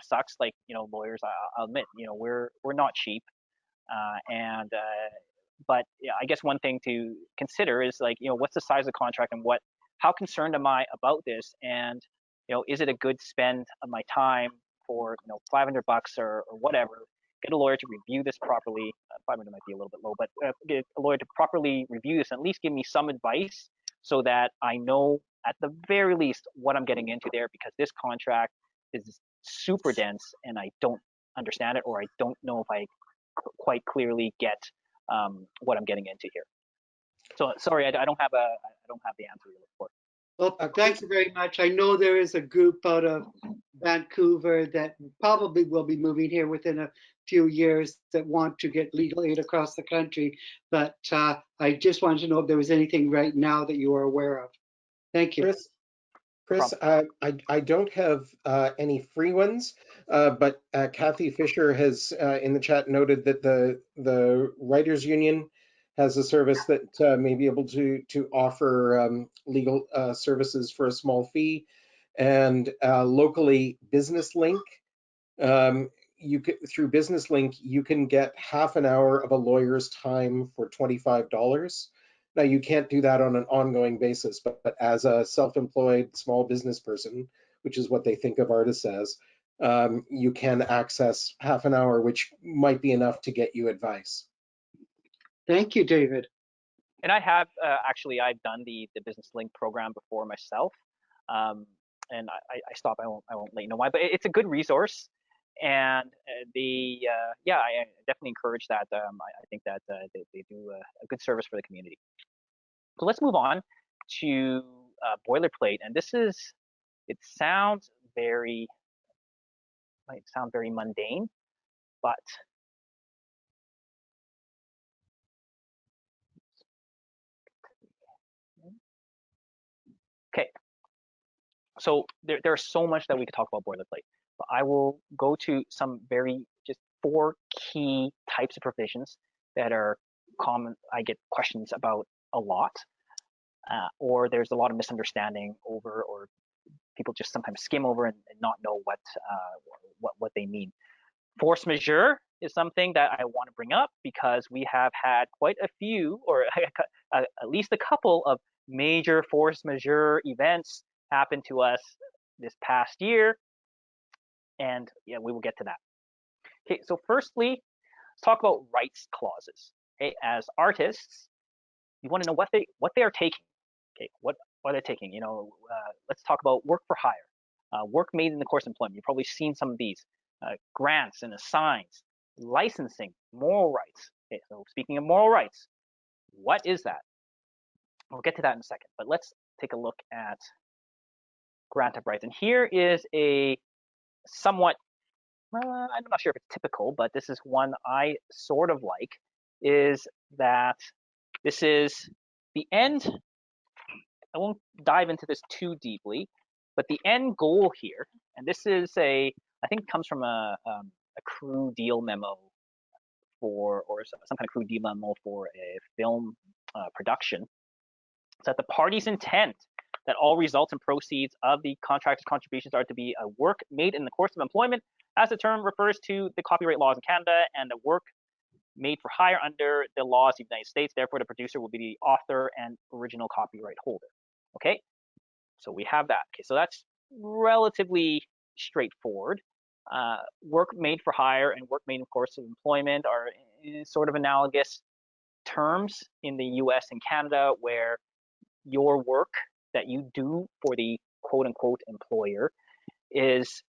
sucks. Like lawyers, I'll admit, we're not cheap, and but yeah, I guess one thing to consider is like, what's the size of the contract and how concerned am I about this? And, is it a good spend of my time for, $500 or whatever? Get a lawyer to review this properly. 500 might be a little bit low, but get a lawyer to properly review this and at least give me some advice so that I know at the very least what I'm getting into there, because this contract is super dense and I don't understand it, or I don't know if I quite clearly get what I'm getting into here. So sorry, I don't have the answer you're looking for. Well, thank you very much. I know there is a group out of Vancouver that probably will be moving here within a few years that want to get legal aid across the country. But I just wanted to know if there was anything right now that you are aware of. Thank you. Chris, I don't have any free ones, but Kathy Fisher has in the chat noted that the Writers Union has a service that may be able to offer legal services for a small fee, and locally Business Link. Through Business Link, you can get half an hour of a lawyer's time for $25. Now, you can't do that on an ongoing basis, but as a self-employed small business person, which is what they think of artists as, you can access half an hour, which might be enough to get you advice. Thank you, David. And I have actually, I've done the Business Link program before myself, and I stopped. I won't let you know why, but it's a good resource. And yeah, I definitely encourage that. I think that they do a good service for the community. So let's move on to boilerplate, and it might sound very mundane, but okay. So there's so much that we could talk about boilerplate, but I will go to some just 4 key types of provisions that are common. I get questions about a lot, or there's a lot of misunderstanding over, or people just sometimes skim over and not know what they mean. Force majeure is something that I want to bring up because we have had quite a few, or at least a couple of major force majeure events happen to us this past year, and yeah, we will get to that. Okay, so firstly, let's talk about rights clauses. Okay, as artists, you want to know what they are taking. Okay, what they're taking. Let's talk about work for hire, work made in the course of employment. You've probably seen some of these grants and assigns, licensing, moral rights. Okay, so speaking of moral rights, what is that? We'll get to that in a second, but let's take a look at grant of rights. And here is a somewhat, I'm not sure if it's typical, but this is one I sort of like, is that this is the end. I won't dive into this too deeply, but the end goal here, and this is I think it comes from a crew deal memo or some kind of crew deal memo for a film production, is that the parties intend that all results and proceeds of the contractor's contributions are to be a work made in the course of employment, as the term refers to the copyright laws in Canada, and the work made for hire under the laws of the United States. Therefore, the producer will be the author and original copyright holder. Okay, so we have that. Okay, so that's relatively straightforward. Work made for hire and work made in course of employment are sort of analogous terms in the US and Canada, where your work that you do for the quote unquote employer is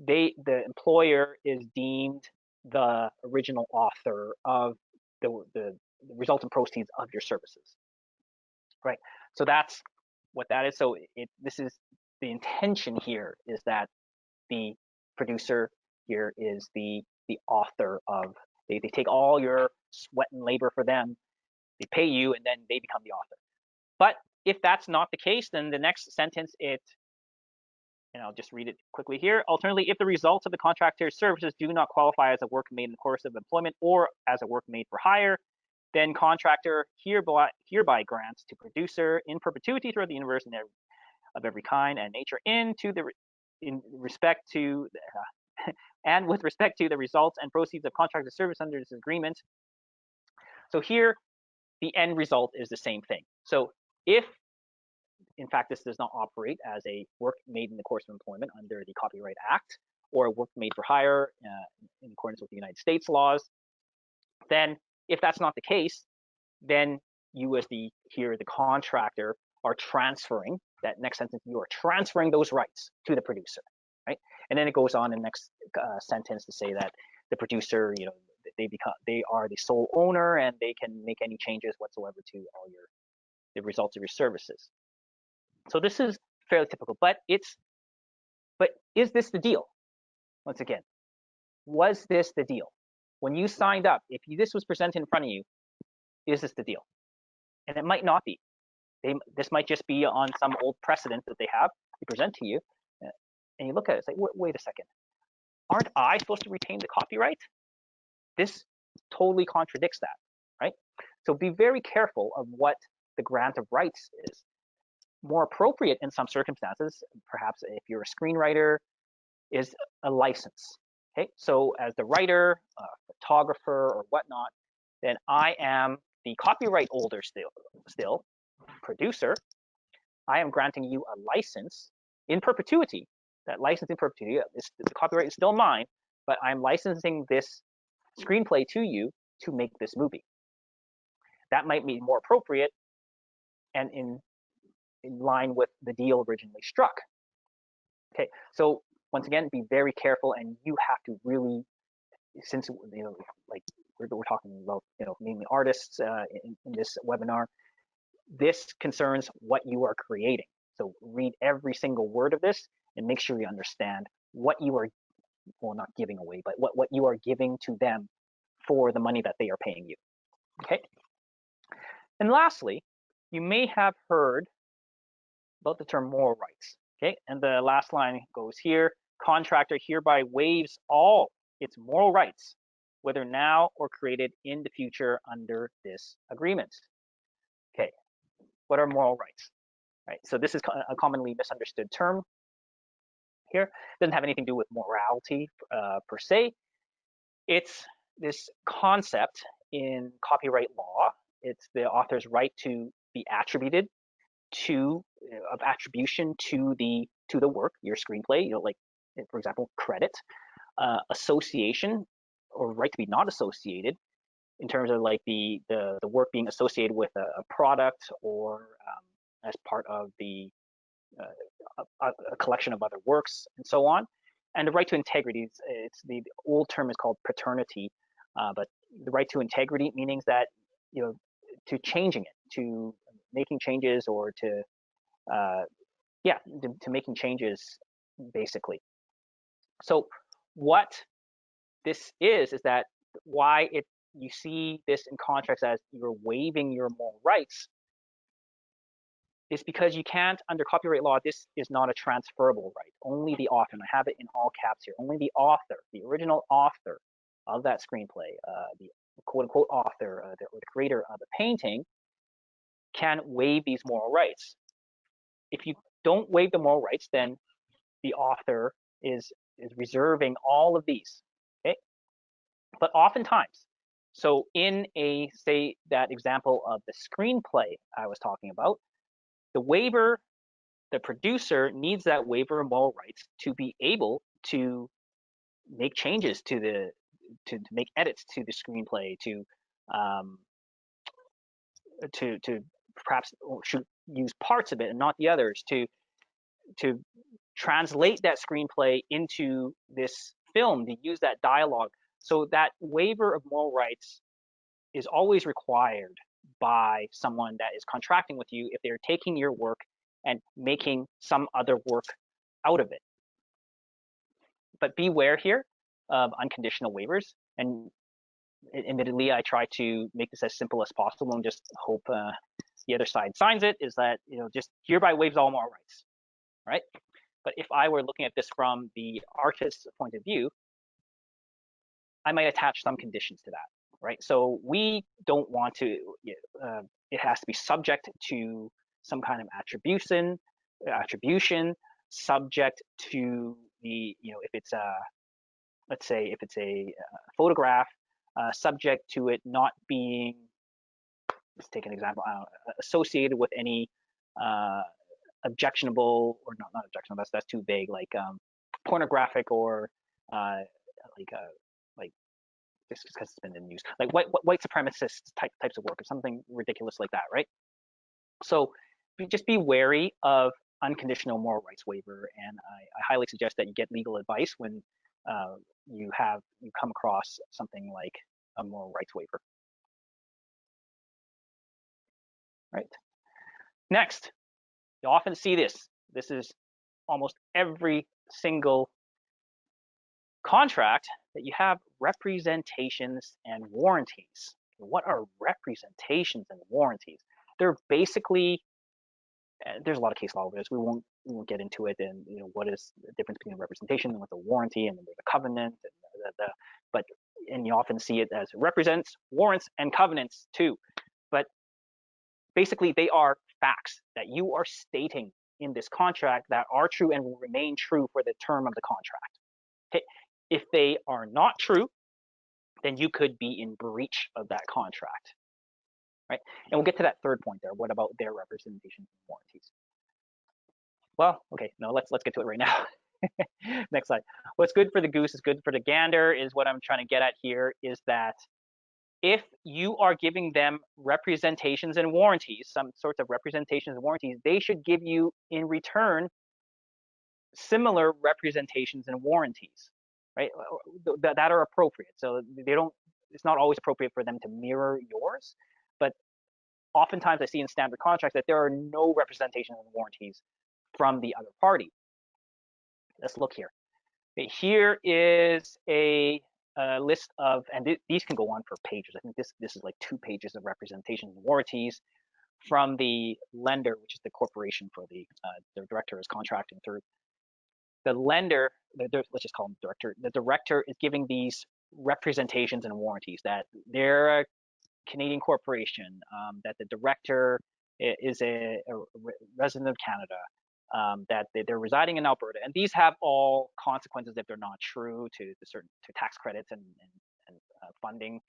the employer is deemed the original author of the resultant proceeds of your services, right? So that's what that is. So this is the intention here, is that the producer here is the author of, they take all your sweat and labor for them, they pay you, and then they become the author. But if that's not the case, then the next sentence, and I'll just read it quickly here. Alternatively, if the results of the contractor's services do not qualify as a work made in the course of employment or as a work made for hire, then contractor hereby grants to producer in perpetuity throughout the universe of every kind and nature and with respect to the results and proceeds of contracted service under this agreement. So here, the end result is the same thing. So if, in fact, this does not operate as a work made in the course of employment under the Copyright Act or a work made for hire in accordance with the United States laws, then if that's not the case, then you as the contractor are transferring, that next sentence, you are transferring those rights to the producer, right? And then it goes on in the next sentence to say that the producer, they are the sole owner and they can make any changes whatsoever to all the results of your services. So this is fairly typical, but is this the deal? Once again, was this the deal? When you signed up, if this was presented in front of you, is this the deal? And it might not be. This might just be on some old precedent that they have, they present to you, and you look at it, it's like, wait a second, aren't I supposed to retain the copyright? This totally contradicts that, right? So be very careful of what the grant of rights is. More appropriate in some circumstances, perhaps if you're a screenwriter, is a license. Okay, so as the writer, photographer, or whatnot, then I am the copyright holder still, producer. I am granting you a license in perpetuity. That license in perpetuity, the copyright is still mine, but I'm licensing this screenplay to you to make this movie. That might be more appropriate and in line with the deal originally struck. Okay, so once again, be very careful, and you have to really, since like we're talking about mainly artists in this webinar, this concerns what you are creating. So read every single word of this and make sure you understand what you are, well, not giving away, but what you are giving to them for the money that they are paying you. Okay. And lastly, you may have heard about the term moral rights. Okay, and the last line goes here: contractor hereby waives all its moral rights, whether now or created in the future under this agreement. Okay, what are moral rights? Right, so this is a commonly misunderstood term here. It doesn't have anything to do with morality per se. It's this concept in copyright law. It's the author's right to be attributed of attribution to the work, your screenplay, like, for example, credit, association, or right to be not associated in terms of like the work being associated with a product or as part of a collection of other works and so on. And the right to integrity, it's the old term is called paternity, but the right to integrity meaning that, to changing it, to making changes, or to making changes, basically. So what this is that why you see this in contracts as you're waiving your moral rights is because you can't, under copyright law, this is not a transferable right. Only the author, and I have it in all caps here, only the author, the original author of that screenplay, the quote-unquote author, or the creator of the painting, can waive these moral rights. If you don't waive the moral rights, then the author is reserving all of these. Okay, but oftentimes, so in say that example of the screenplay I was talking about, the waiver the producer needs that waiver of moral rights to be able to make changes to the to make edits to the screenplay, to perhaps should use parts of it and not the others, to translate that screenplay into this film, to use that dialogue. So that waiver of moral rights is always required by someone that is contracting with you if they're taking your work and making some other work out of it. But beware here of unconditional waivers. And admittedly, I try to make this as simple as possible and just hope the other side signs it, is that, just hereby waives all moral rights, right? But if I were looking at this from the artist's point of view, I might attach some conditions to that, right? So we don't want to, it has to be subject to some kind of attribution, subject to the, if it's a, let's say if it's a photograph, subject to it not being, let's take an example, associated with any objectionable, or not objectionable, that's too vague, like pornographic, or like just because it's been in the news, like white supremacist types of work, or something ridiculous like that, right? So just be wary of unconditional moral rights waiver, and I highly suggest that you get legal advice when you come across something like a moral rights waiver. Right. Next, you often see this. This is almost every single contract, that you have representations and warranties. What are representations and warranties? They're basically, there's a lot of case law over this. We won't get into it. And what is the difference between a representation and with a warranty, and then there's a covenant, and you often see it as represents, warrants, and covenants too. But basically, they are facts that you are stating in this contract that are true and will remain true for the term of the contract. Okay. If they are not true, then you could be in breach of that contract, right? And we'll get to that third point there. What about their representations and warranties? Well, okay, no, let's get to it right now. Next slide. What's good for the goose is good for the gander, is what I'm trying to get at here, is that if you are giving them representations and warranties, some sorts of representations and warranties, they should give you in return similar representations and warranties, right? That are appropriate. So it's not always appropriate for them to mirror yours, but oftentimes I see in standard contracts that there are no representations and warranties from the other party. Let's look here. Here is a list of, and these can go on for pages. I think this is like 2 pages of representations and warranties from the lender, which is the corporation for the director is contracting through. The lender, let's just call him director. The director is giving these representations and warranties that they're a Canadian corporation, that the director is a resident of Canada, that they're residing in Alberta, and these have all consequences if they're not true to tax credits and funding,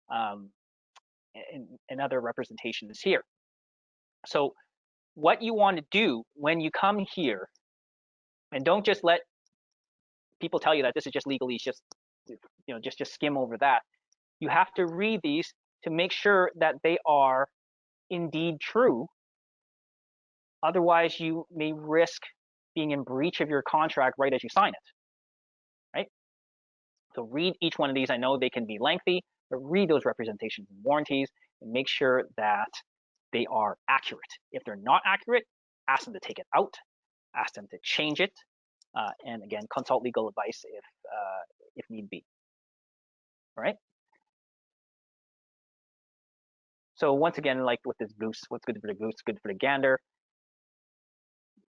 and other representations here. So what you want to do when you come here, and don't just let people tell you that this is just legalese, just skim over that. You have to read these to make sure that they are indeed true. Otherwise, you may risk being in breach of your contract right as you sign it, right? So read each one of these. I know they can be lengthy, but read those representations and warranties and make sure that they are accurate. If they're not accurate, ask them to take it out, ask them to change it, and again, consult legal advice if need be. All right. So once again, like with this goose, what's good for the goose, good for the gander.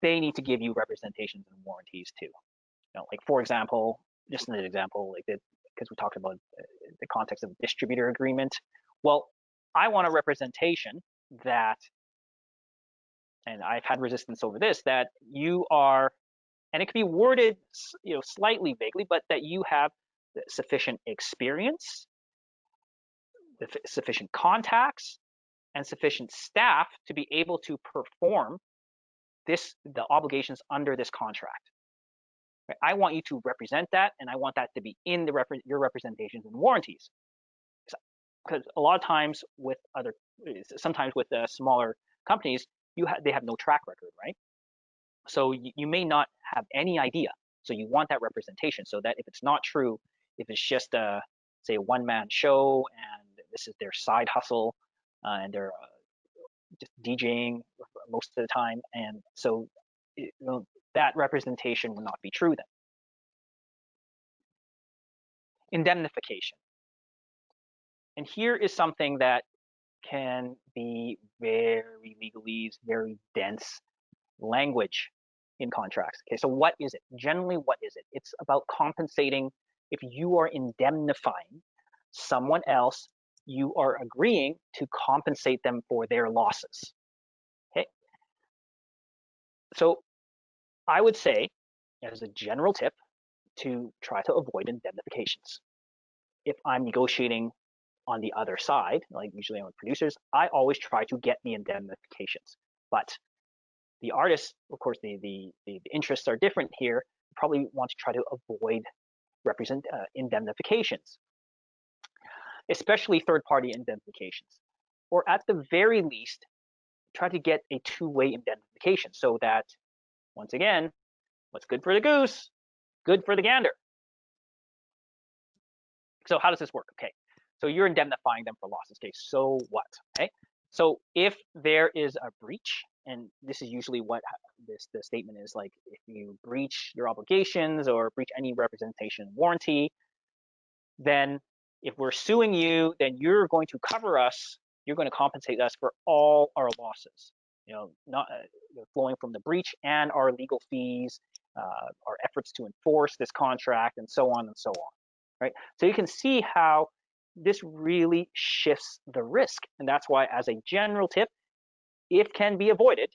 They need to give you representations and warranties too. Like for example, just an example, like because we talked about the context of distributor agreement. Well, I want a representation that, and I've had resistance over this, that you are, and it can be worded, slightly vaguely, but that you have sufficient experience, sufficient contacts, and sufficient staff to be able to perform the obligations under this contract. Right? I want you to represent that, and I want that to be in your representations and warranties. Because a lot of times sometimes with smaller companies, they have no track record, right? So you may not have any idea. So you want that representation so that if it's not true, if it's just say a one-man show and this is their side hustle and they're just DJing most of the time, and so that representation will not be true then. Indemnification. And here is something that can be very legalese, very dense language in contracts. Okay, so what is it? Generally, what is it? It's about compensating. If you are indemnifying someone else, you are agreeing to compensate them for their losses. Okay, so I would say, as a general tip, to try to avoid indemnifications. If I'm negotiating on the other side, like usually I'm with producers, I always try to get the indemnifications. But the artists, of course, the interests are different here. You probably want to try to avoid indemnifications, especially third-party indemnifications. Or at the very least, try to get a two-way indemnification so that, once again, what's good for the goose, good for the gander. So how does this work? Okay, so you're indemnifying them for losses. Okay, so what? Okay, so if there is a breach, and this is usually what the statement is, like if you breach your obligations or breach any representation warranty, then if we're suing you, then you're going to cover us. You're going to compensate us for all our losses, not flowing from the breach and our legal fees, our efforts to enforce this contract, and so on and so on. Right? So you can see how this really shifts the risk, and that's why, as a general tip, if can be avoided,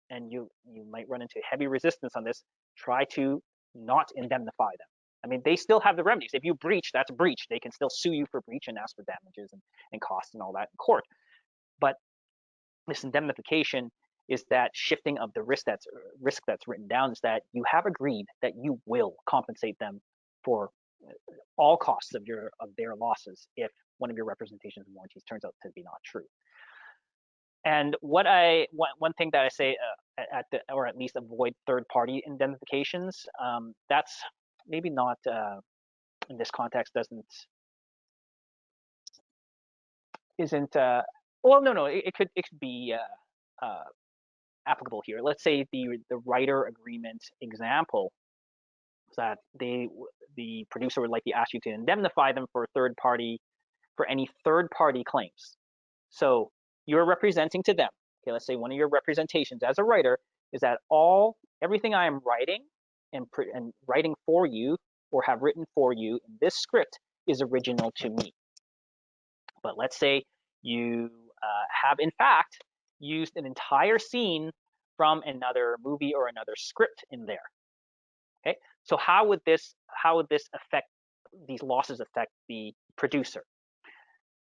and you might run into heavy resistance on this, try to not indemnify them. I mean, they still have the remedies. If you breach, that's a breach. They can still sue you for breach and ask for damages and costs and all that in court. But this indemnification is that shifting of the risk that's written down, is that you have agreed that you will compensate them for all costs of their losses if one of your representations and warranties turns out to be not true. And one thing that I say or at least avoid third-party indemnifications. That's maybe not in this context. It could be applicable here. Let's say the writer agreement example is that the producer would likely ask you to indemnify them for any third-party claims. So you're representing to them. Okay, let's say one of your representations as a writer is that everything I am writing and writing for you or have written for you in this script is original to me. But let's say you have in fact used an entire scene from another movie or another script in there. Okay, so how would these losses affect the producer?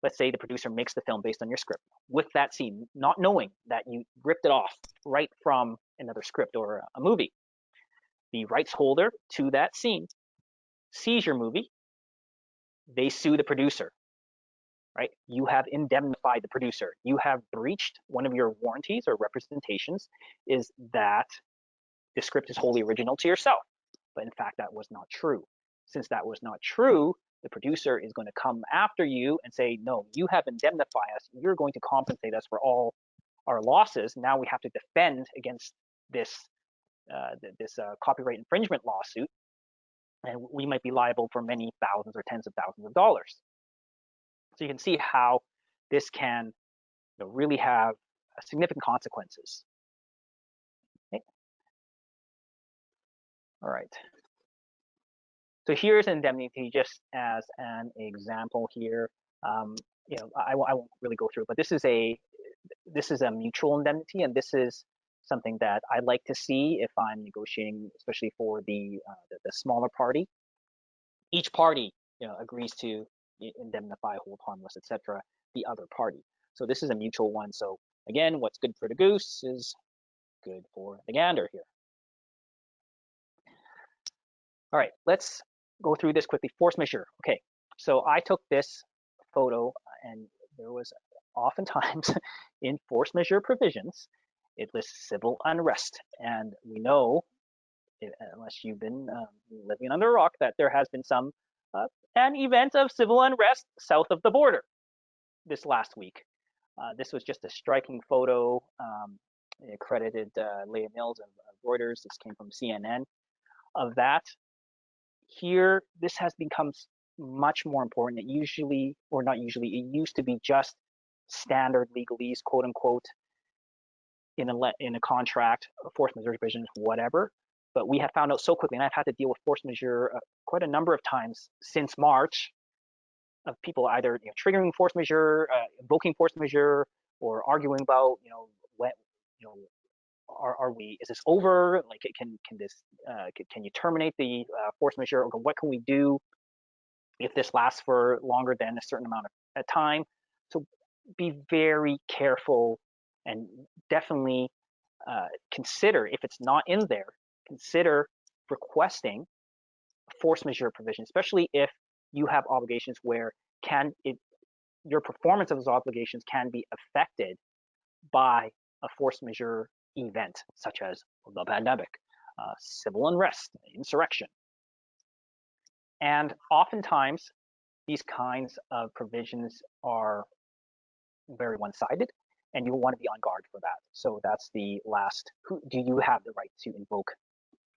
Let's say the producer makes the film based on your script with that scene, not knowing that you ripped it off right from another script or a movie. The rights holder to that scene sees your movie. They sue the producer, right? You have indemnified the producer. You have breached one of your warranties or representations, is that the script is wholly original to yourself. But in fact, that was not true. Since that was not true, the producer is going to come after you and say, no, you have indemnified us. You're going to compensate us for all our losses. Now we have to defend against this copyright infringement lawsuit, and we might be liable for many thousands or tens of thousands of dollars. So you can see how this can really have significant consequences. Okay. All right. So here's indemnity just as an example here. I won't really go through it, but this is a mutual indemnity, and this is something that I like to see if I'm negotiating, especially for the smaller party. Each party agrees to indemnify, hold harmless, etc. the other party. So this is a mutual one. So again, what's good for the goose is good for the gander here. All right, let's go through this quickly. Force majeure. Okay, so I took this photo, and there was oftentimes in force majeure provisions, it lists civil unrest. And we know, unless you've been living under a rock, that there has been an event of civil unrest south of the border this last week. This was just a striking photo. It credited Leah Mills of Reuters. This came from CNN of that. Here, this has become much more important. It usually, or not usually, it used to be just standard legalese, quote unquote, in a contract, force majeure provisions, whatever. But we have found out so quickly, and I've had to deal with force majeure quite a number of times since March, of people either triggering force majeure, invoking force majeure, or arguing about when is this over? Like, can you terminate the force majeure? Or what can we do if this lasts for longer than a certain amount of time? So be very careful, and definitely consider, if it's not in there, consider requesting force majeure provision, especially if you have obligations where your performance of those obligations can be affected by a force majeure event, such as the pandemic, civil unrest, insurrection. And oftentimes, these kinds of provisions are very one-sided, and you want to be on guard for that. So that's the last, do you have the right to invoke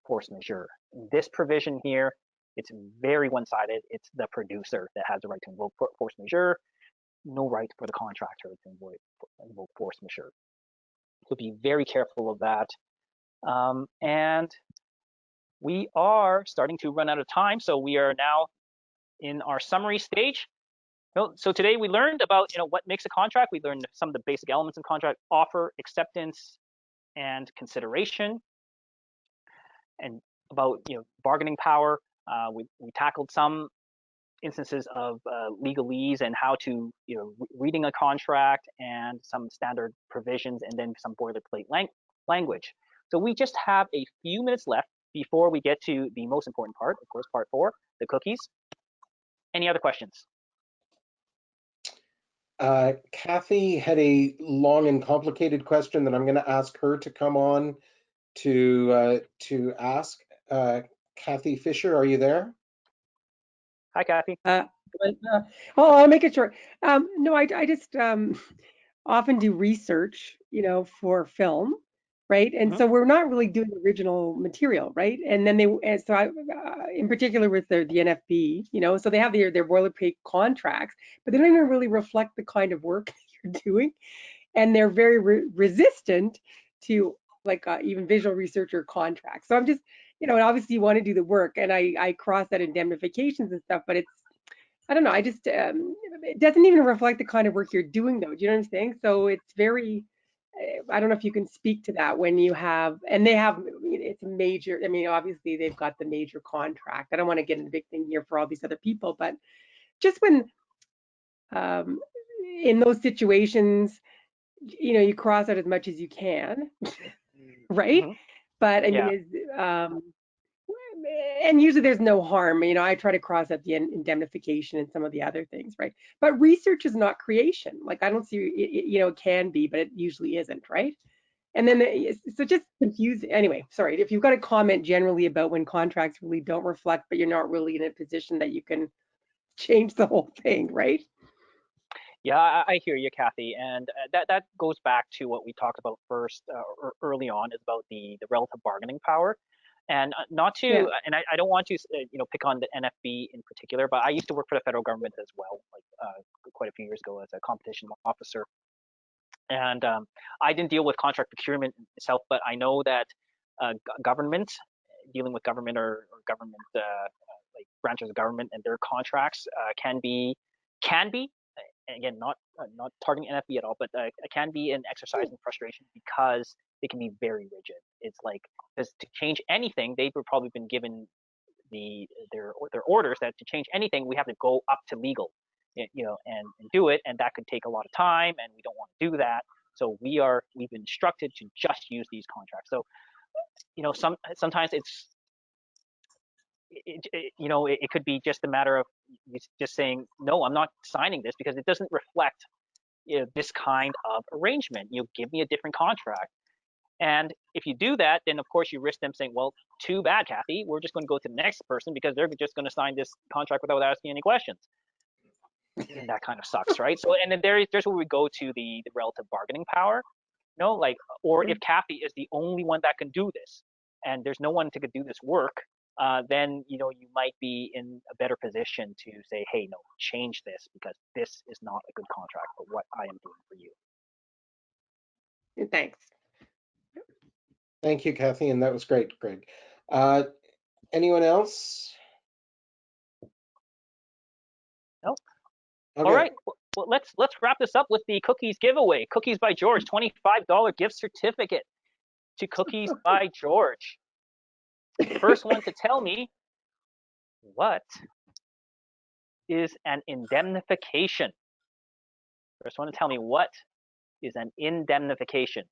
force majeure? This provision here, it's very one-sided. It's the producer that has the right to invoke force majeure, no right for the contractor to invoke force majeure. So be very careful of that. And we are starting to run out of time, so we are now in our summary stage. So today we learned about what makes a contract. We learned some of the basic elements in contract: offer, acceptance, and consideration, and about bargaining power. We tackled some instances of legalese and how to reading a contract, and some standard provisions, and then some boilerplate language. So we just have a few minutes left before we get to the most important part, of course, part 4, the cookies. Any other questions? Kathy had a long and complicated question that I'm going to ask her to come on to ask. Kathy Fisher, are you there? Hi, Kathy. I'll make it short. No, I just often do research, for film, right? And so we're not really doing original material, right? And then in particular with the NFB, so they have their boilerplate contracts, but they don't even really reflect the kind of work you're doing, and they're very resistant to even visual researcher contracts. So I'm just, and obviously you want to do the work, and I cross that indemnifications and stuff, but I don't know. I just, it doesn't even reflect the kind of work you're doing, though. Do you know what I'm saying? So it's very, I don't know if you can speak to that when you have, and they have, it's a major, obviously they've got the major contract. I don't want to get into the big thing here for all these other people, but just when, in those situations, you cross out as much as you can, right? But and usually there's no harm. I try to cross out the indemnification and some of the other things, right? But research is not creation. I don't see, it can be, but it usually isn't, right? And then, so just confusing. Anyway, sorry, if you've got a comment generally about when contracts really don't reflect, but you're not really in a position that you can change the whole thing, right? Yeah, I hear you, Kathy, and that goes back to what we talked about first, early on, is about the relative bargaining power. And not to, and I don't want to, pick on the NFB in particular, but I used to work for the federal government as well, quite a few years ago as a competition officer. And I didn't deal with contract procurement itself, but I know that government, dealing with government or government, branches of government and their contracts can be, again, not targeting NFB at all, but it can be an exercise in frustration because they can be very rigid. It's like, because to change anything, they've probably been given their orders that to change anything, we have to go up to legal, and do it, and that could take a lot of time, and we don't want to do that. So we've been instructed to just use these contracts. So, sometimes it could be just a matter of just saying, no, I'm not signing this because it doesn't reflect this kind of arrangement. Give me a different contract. And if you do that, then of course you risk them saying, well, too bad, Kathy, we're just going to go to the next person because they're just going to sign this contract without asking any questions. And that kind of sucks, right? So, and then there's where we go to the relative bargaining power, or if Kathy is the only one that can do this, and there's no one to do this work, then you might be in a better position to say, hey, no, change this because this is not a good contract for what I am doing for you. Thanks. Thank you, Kathy, and that was great, Greg. Anyone else? No. Okay. All right. Well, let's wrap this up with the cookies giveaway. Cookies by George, $25 gift certificate to Cookies by George. First one to tell me what is an indemnification. First one to tell me what is an indemnification.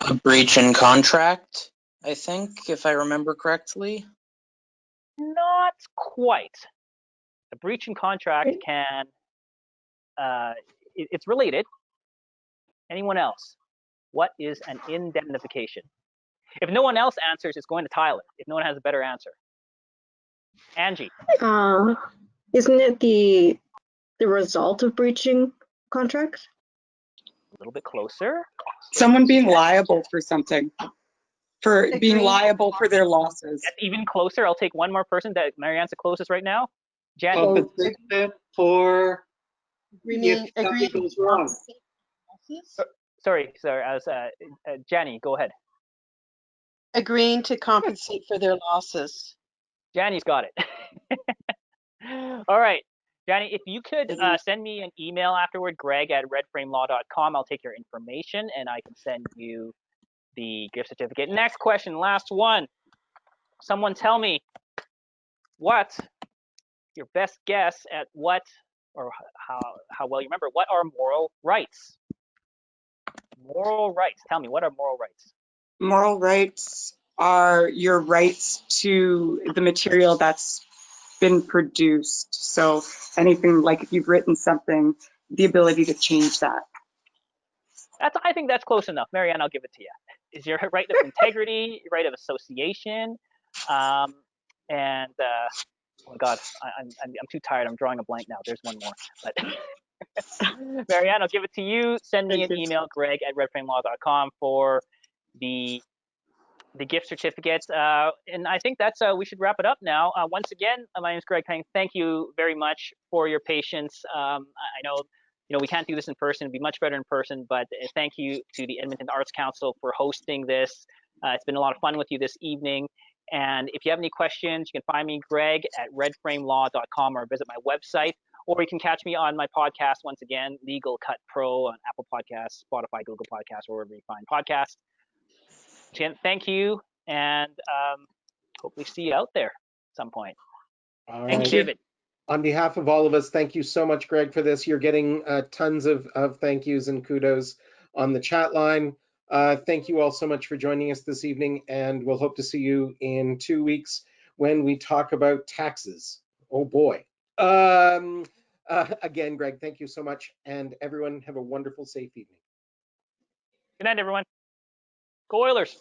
A breach in contract, I think, if I remember correctly. Not quite. A breach in contract can, it's related. Anyone else? What is an indemnification? If no one else answers, it's going to Tyler, if no one has a better answer. Angie. Isn't it the result of breaching contract? A little bit closer. Someone being liable for something, for being liable for their losses. That's even closer. I'll take one more person. That Marianne's the closest right now. Jenny. Compensation for if something goes wrong. Sorry. As Jenny, go ahead. Agreeing to compensate for their losses. Jenny's got it. All right. Jenny, if you could send me an email afterward, greg@redframelaw.com, I'll take your information and I can send you the gift certificate. Next question, last one. Someone tell me what your best guess at what, or how well you remember, what are moral rights? Moral rights. Tell me, what are moral rights? Moral rights are your rights to the material that's been produced. So anything like if you've written something, the ability to change that. I think that's close enough. Marianne, I'll give it to you. Is your right of integrity, your right of association, and oh my God, I'm too tired. I'm drawing a blank now. There's one more. But Marianne, I'll give it to you. Send me an email, greg@redframelaw.com for the gift certificates. And I think that's we should wrap it up now. Once again, my name is Greg Peng. Thank you very much for your patience. I know we can't do this in person. It'd be much better in person, but thank you to the Edmonton Arts Council for hosting this. It's been a lot of fun with you this evening. And if you have any questions, you can find me, greg@redframelaw.com, or visit my website, or you can catch me on my podcast once again, Legal Cut Pro, on Apple Podcasts, Spotify, Google Podcasts, or wherever you find podcasts. Again, thank you, and hopefully see you out there at some point. All Thank you, David. On behalf of all of us, thank you so much, Greg, for this. You're getting tons of thank yous and kudos on the chat line. Thank you all so much for joining us this evening, and we'll hope to see you in 2 weeks when we talk about taxes. Oh boy. Again, Greg, thank you so much, and everyone have a wonderful, safe evening. Good night, everyone. Go Oilers.